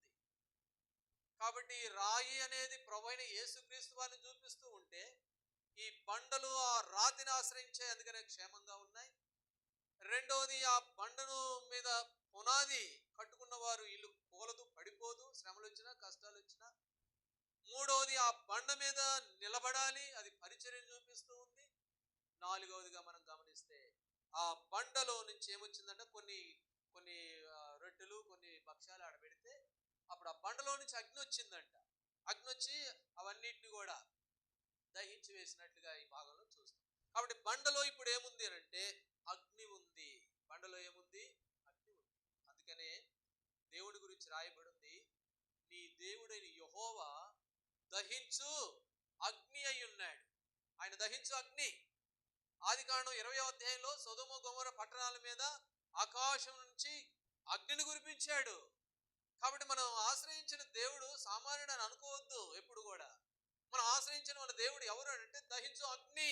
కాబట్టి రాయి అనేది ప్రభువైన యేసుక్రీస్తు వారిని చూపిస్తూ ఉంటే, ఈ బండలు ఆ రాతిని ఆశ్రయించే అందుకనే క్షేమంగా ఉన్నాయి. రెండవది, ఆ బండను మీద పునాది కట్టుకున్న వారు ఇల్లు కూలదు, పడిపోదు, శ్రమలు వచ్చినా కష్టాలు వచ్చినా. మూడవది, ఆ బండ మీద నిలబడాలి, అది పరిచర్యను చూపిస్తూ ఉంది. నాలుగవదిగా మనం గమనిస్తే, ఆ బండలో నుంచి ఏమొచ్చిందంటే కొన్ని రొట్టెలు, కొన్ని భక్ష్యాలు ఆడబెడితే అప్పుడు ఆ బండలో నుంచి అగ్ని వచ్చిందంట. అగ్ని వచ్చి అవన్నిటిని కూడా దహించి వేసినట్లుగా ఈ భాగంలో చూస్తాం. కాబట్టి బండలో ఇప్పుడు ఏముంది అంటే అగ్ని ఉంది. బండలో ఏముంది? అగ్ని ఉంది. అందుకనే దేవుడి గురించి రాయబడింది, నీ దేవుడైన యెహోవా దహించు అగ్ని అయి ఉన్నాడు. ఆయన దహించు అగ్ని. ఆదికాండం 20వ అధ్యాయంలో సొదొమ గొమొర్రా పట్టణాల మీద ఆకాశం నుంచి అగ్నిని కురిపించాడు. కాబట్టి మనం ఆశ్రయించిన దేవుడు సామాన్యుడు అని అనుకోవద్దు. ఎప్పుడు కూడా మనం ఆశ్రయించిన మన దేవుడు ఎవరు అంటే దహించు అగ్ని.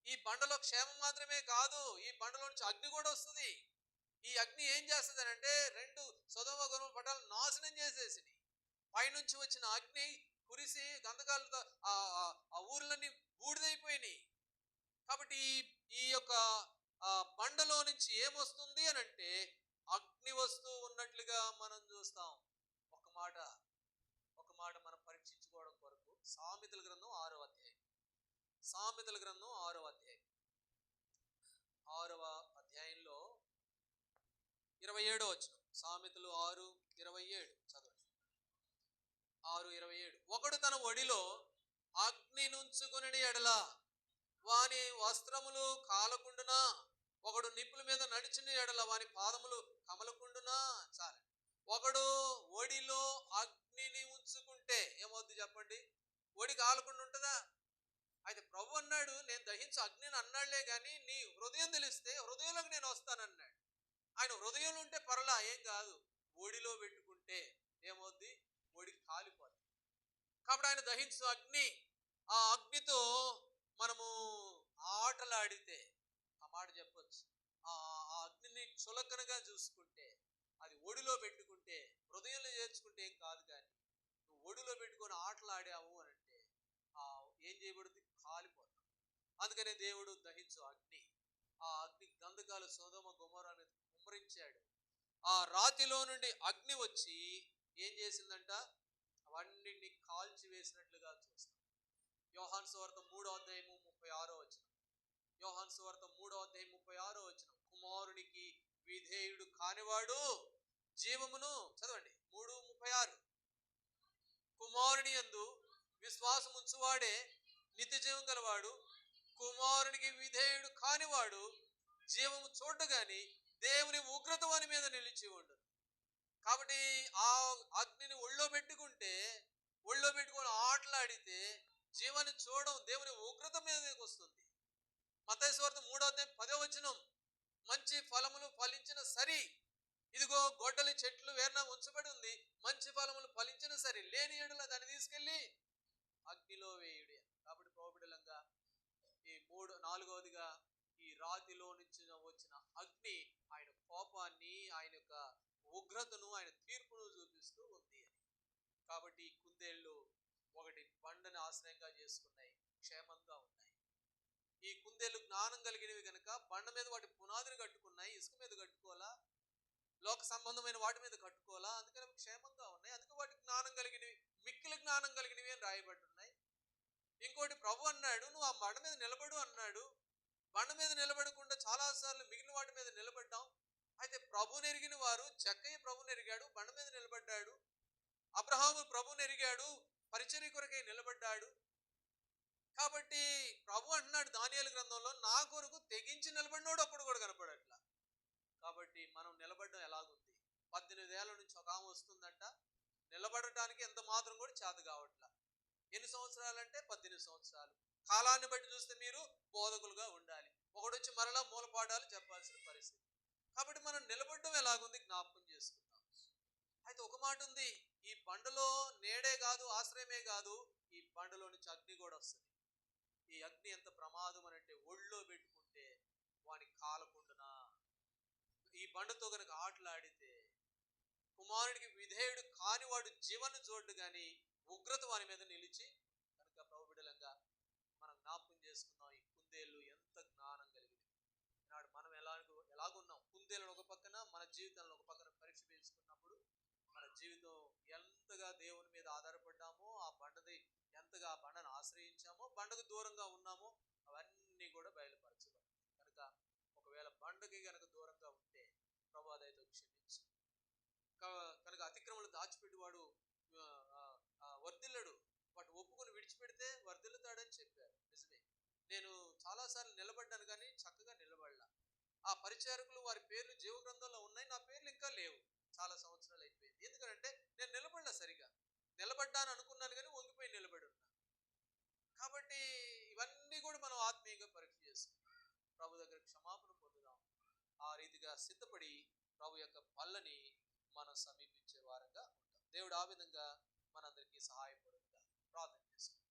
ఈ బండలో క్షేమం మాత్రమే కాదు, ఈ బండలో నుంచి అగ్ని కూడా వస్తుంది. ఈ అగ్ని ఏం చేస్తుంది అంటే 2 సొదొమ గొమొర్రా పట్టణాలను నాశనం చేసేసింది. పైనుంచి వచ్చిన అగ్ని కురిసి గంధకాలతో ఆ ఊర్లన్నీ బూడిదైపోయినాయి. కాబట్టి ఈ యొక్క బండలో నుంచి ఏమొస్తుంది అని అంటే అగ్ని వస్తూ ఉన్నట్లుగా మనం చూస్తాం. ఒక మాట ఒక మాట మనం పరీక్షించుకోవడం కొరకు సామెతల గ్రంథం 6వ అధ్యాయం, సామెతల గ్రంథం 6వ అధ్యాయం, 6వ అధ్యాయంలో 27వ వచనం. సామెతలు 6:27 చదవండి. 6:27. ఒకడు తన ఒడిలో అగ్ని నుంచుకుని ఎడల వాని వస్త్రములు కాలకుండునా, ఒకడు నిప్పుల మీద నడిచిన ఎడల వాని పాదములు కమలకుండునా. చాలు. ఒకడు ఒడిలో అగ్నిని ఉంచుకుంటే ఏమవుద్ది చెప్పండి? ఒడి కాలకుండా ఉంటుందా? అయితే ప్రభు అన్నాడు, నేను దహించు అగ్నిని అన్నాళ్లే కానీ నీ హృదయం తెలిస్తే హృదయంలోకి నేను వస్తానన్నాడు. ఆయన హృదయంలో ఉంటే పర్లా, ఏం కాదు. ఒడిలో పెట్టుకుంటే ఏమవుద్ది? ఒడి కాలిపోద్ది. కాబట్టి ఆయన దహించు అగ్ని, ఆ అగ్నితో మనము ఆటలాడితే ఆ మాట చెప్పొచ్చు. ఆ అగ్నిని చులకనగా చూసుకుంటే, అది ఒడిలో పెట్టుకుంటే, హృదయంలో చేర్చుకుంటే ఏం కాదు. కానీ నువ్వు ఒడిలో పెట్టుకొని ఆటలాడావు అని అంటే ఏం చేయబడుతుంది? కాలిపోతాం. అందుకనే దేవుడు దహించు అగ్ని, ఆ అగ్ని గంధకాలు సొదొమ గొమొర్రాను కుమ్మరించాడు. ఆ రాతిలో నుండి అగ్ని వచ్చి ఏం చేసిందంట? అవన్నింటినీ కాల్చి వేసినట్లుగా చూస్తాం. యోహాను సువార్త 3వ అధ్యాయం 36వ వచనం. యోహాను సువార్త 3వ అధ్యాయం 36వ వచనం. కుమారునికి విధేయుడు కానివాడు జీవమును, చదవండి 3:36. కుమారుని యందు విశ్వాసం ఉంచువాడే నిత్య జీవం గలవాడు, కుమారునికి విధేయుడు కానివాడు జీవము చూడగాని దేవుని ఉగ్రత వాని మీద నిలిచి ఉండు. కాబట్టి ఆ అగ్నిని ఒళ్ళో పెట్టుకుంటే, ఒళ్ళో పెట్టుకొని ఆటలాడితే జీవాన్ని చూడడం, దేవుని ఉగ్రత మీదకి వస్తుంది. మత్తయి సువార్త 3వ అధ్యాయం 10వ వచనం. మంచి ఫలములు ఫలించిన సరి, ఇదిగో గొడ్డలి చెట్లు వేరున ఉంచబడి ఉంది, మంచి ఫలములు ఫలించిన సరి లేని ఎడల దాన్ని తీసుకెళ్ళి అగ్నిలో వేయుడి. కాబట్టి ప్రభుబిడ్డలంగా ఈ 4వదిగా ఈ రాతిలో నుంచి వచ్చిన అగ్ని ఆయన కోపాన్ని, ఆయన యొక్క ఉగ్రతను, ఆయన తీర్పును చూపిస్తూ ఉంది అని. కాబట్టి ఈ కుందేళ్ళు ఒకటి బండని ఆశ్రయంగా చేసుకున్నాయి, క్షేమంగా ఉన్నాయి. ఈ కుందేళ్ళు జ్ఞానం కలిగినవి కనుక బండ మీద వాటి పునాదిని కట్టుకున్నాయి, ఇసుక మీద కట్టుకోవాలా, లోక సంబంధమైన వాటి మీద కట్టుకోవాలా, అందుకని క్షేమంగా ఉన్నాయి. అందుకే వాటి జ్ఞానం కలిగినవి, మిక్కిలి జ్ఞానం కలిగినవి అని రాయబడి ఉన్నాయి. ఇంకోటి ప్రభు అన్నాడు, నువ్వు ఆ బండ మీద నిలబడు అన్నాడు. బండ మీద నిలబడకుండా చాలాసార్లు మిగిలిన వాటి మీద నిలబడ్డాం. అయితే ప్రభుని ఎరిగిన వారు, జక్కయ్య ప్రభుని ఎరిగాడు, బండ మీద నిలబడ్డాడు. అబ్రహాము ప్రభుని ఎరిగాడు, పరిచర్య కొరకై నిలబడ్డాడు. కాబట్టి ప్రభు అంటున్నాడు దానియేలు గ్రంథంలో, నా కొరకు తెగించి నిలబడినోడు అప్పుడు కూడా కనపడట్లా. కాబట్టి మనం నిలబడడం ఎలాగుంది? 18 ఏళ్ల నుంచి ఒక ఆమె వస్తుందంట, నిలబడటానికి ఎంత మాత్రం కూడా చేత కావట్లా. ఎన్ని సంవత్సరాలంటే 18 సంవత్సరాలు. కాలాన్ని బట్టి చూస్తే మీరు బోధకులుగా ఉండాలి, ఒకడు వచ్చి మరలా మూలపాఠాలు చెప్పాల్సిన పరిస్థితి. కాబట్టి మనం నిలబడడం ఎలాగుంది జ్ఞాపకం చేసుకుందాం. అయితే ఒక మాట ఉంది, ఈ బండలో నేడే కాదు, ఆశ్రయమే కాదు, ఈ బండలో నుంచి అగ్ని కూడా వస్తుంది. ఈ అగ్ని ఎంత ప్రమాదం అని అంటే, ఒళ్ళో పెట్టుకుంటే వాని కాలకుండునా. ఈ బండతో కనుక ఆటలాడితే కుమారుడికి విధేయుడు కానివాడు జీవన చూడ్డు కానీ ఉగ్రత వాని మీద నిలిచి. కనుక ప్రభుబిడ్డలంగా మనం జ్ఞాపకం చేసుకుందాం, ఈ కుందేళ్ళు ఎంత జ్ఞానం కలిగింది. ఈనాడు మనం ఎలాగున్నాం? కుందేళ్ళను ఒక పక్కన, మన జీవితాలను ఒక పక్కన పరీక్ష చేసుకున్నప్పుడు మన జీవితం ఎంతగా దేవుని మీద ఆధారపడ్డామో, ఆ బండను ఆశ్రయించామో, బండకు దూరంగా ఉన్నామో అవన్నీ కూడా బయలుపరచబడతాయి. కనుక ఒకవేళ బండకి కనుక దూరంగా ఉంటే ప్రభు అదైతే క్షమించు. కనుక అతిక్రమలు దాచిపెట్టివాడు వర్ధిల్లడు, వాటి ఒప్పుకొని విడిచిపెడితే వర్ధిల్లుతాడని చెప్పారు. నిజమే. నేను చాలాసార్లు నిలబడ్డాను కానీ చక్కగా నిలబడలా. ఆ పరిచారకులు వారి పేర్లు జీవ గ్రంథంలో ఉన్నాయి, నా పేర్లు ఇంకా లేవు. చాలా సంవత్సరాలు అయిపోయింది. ఎందుకంటే నేను నిలబడలా సరిగా. నిలబడ్డాను అనుకున్నాను కానీ వంగిపోయి నిలబడి ఉన్నా. కాబట్టి ఇవన్నీ కూడా మనం ఆత్మీయంగా పరీక్ష చేసుకుంటాం, ప్రభు దగ్గర క్షమాపణ పొందుదాం. ఆ రీతిగా సిద్ధపడి ప్రభు యొక్క పళ్ళని మనం సమీపించే వారంగా ఉంటాం. దేవుడు ఆ విధంగా మనందరికీ సహాయపడుగా ప్రార్థన చేసుకుంటాం.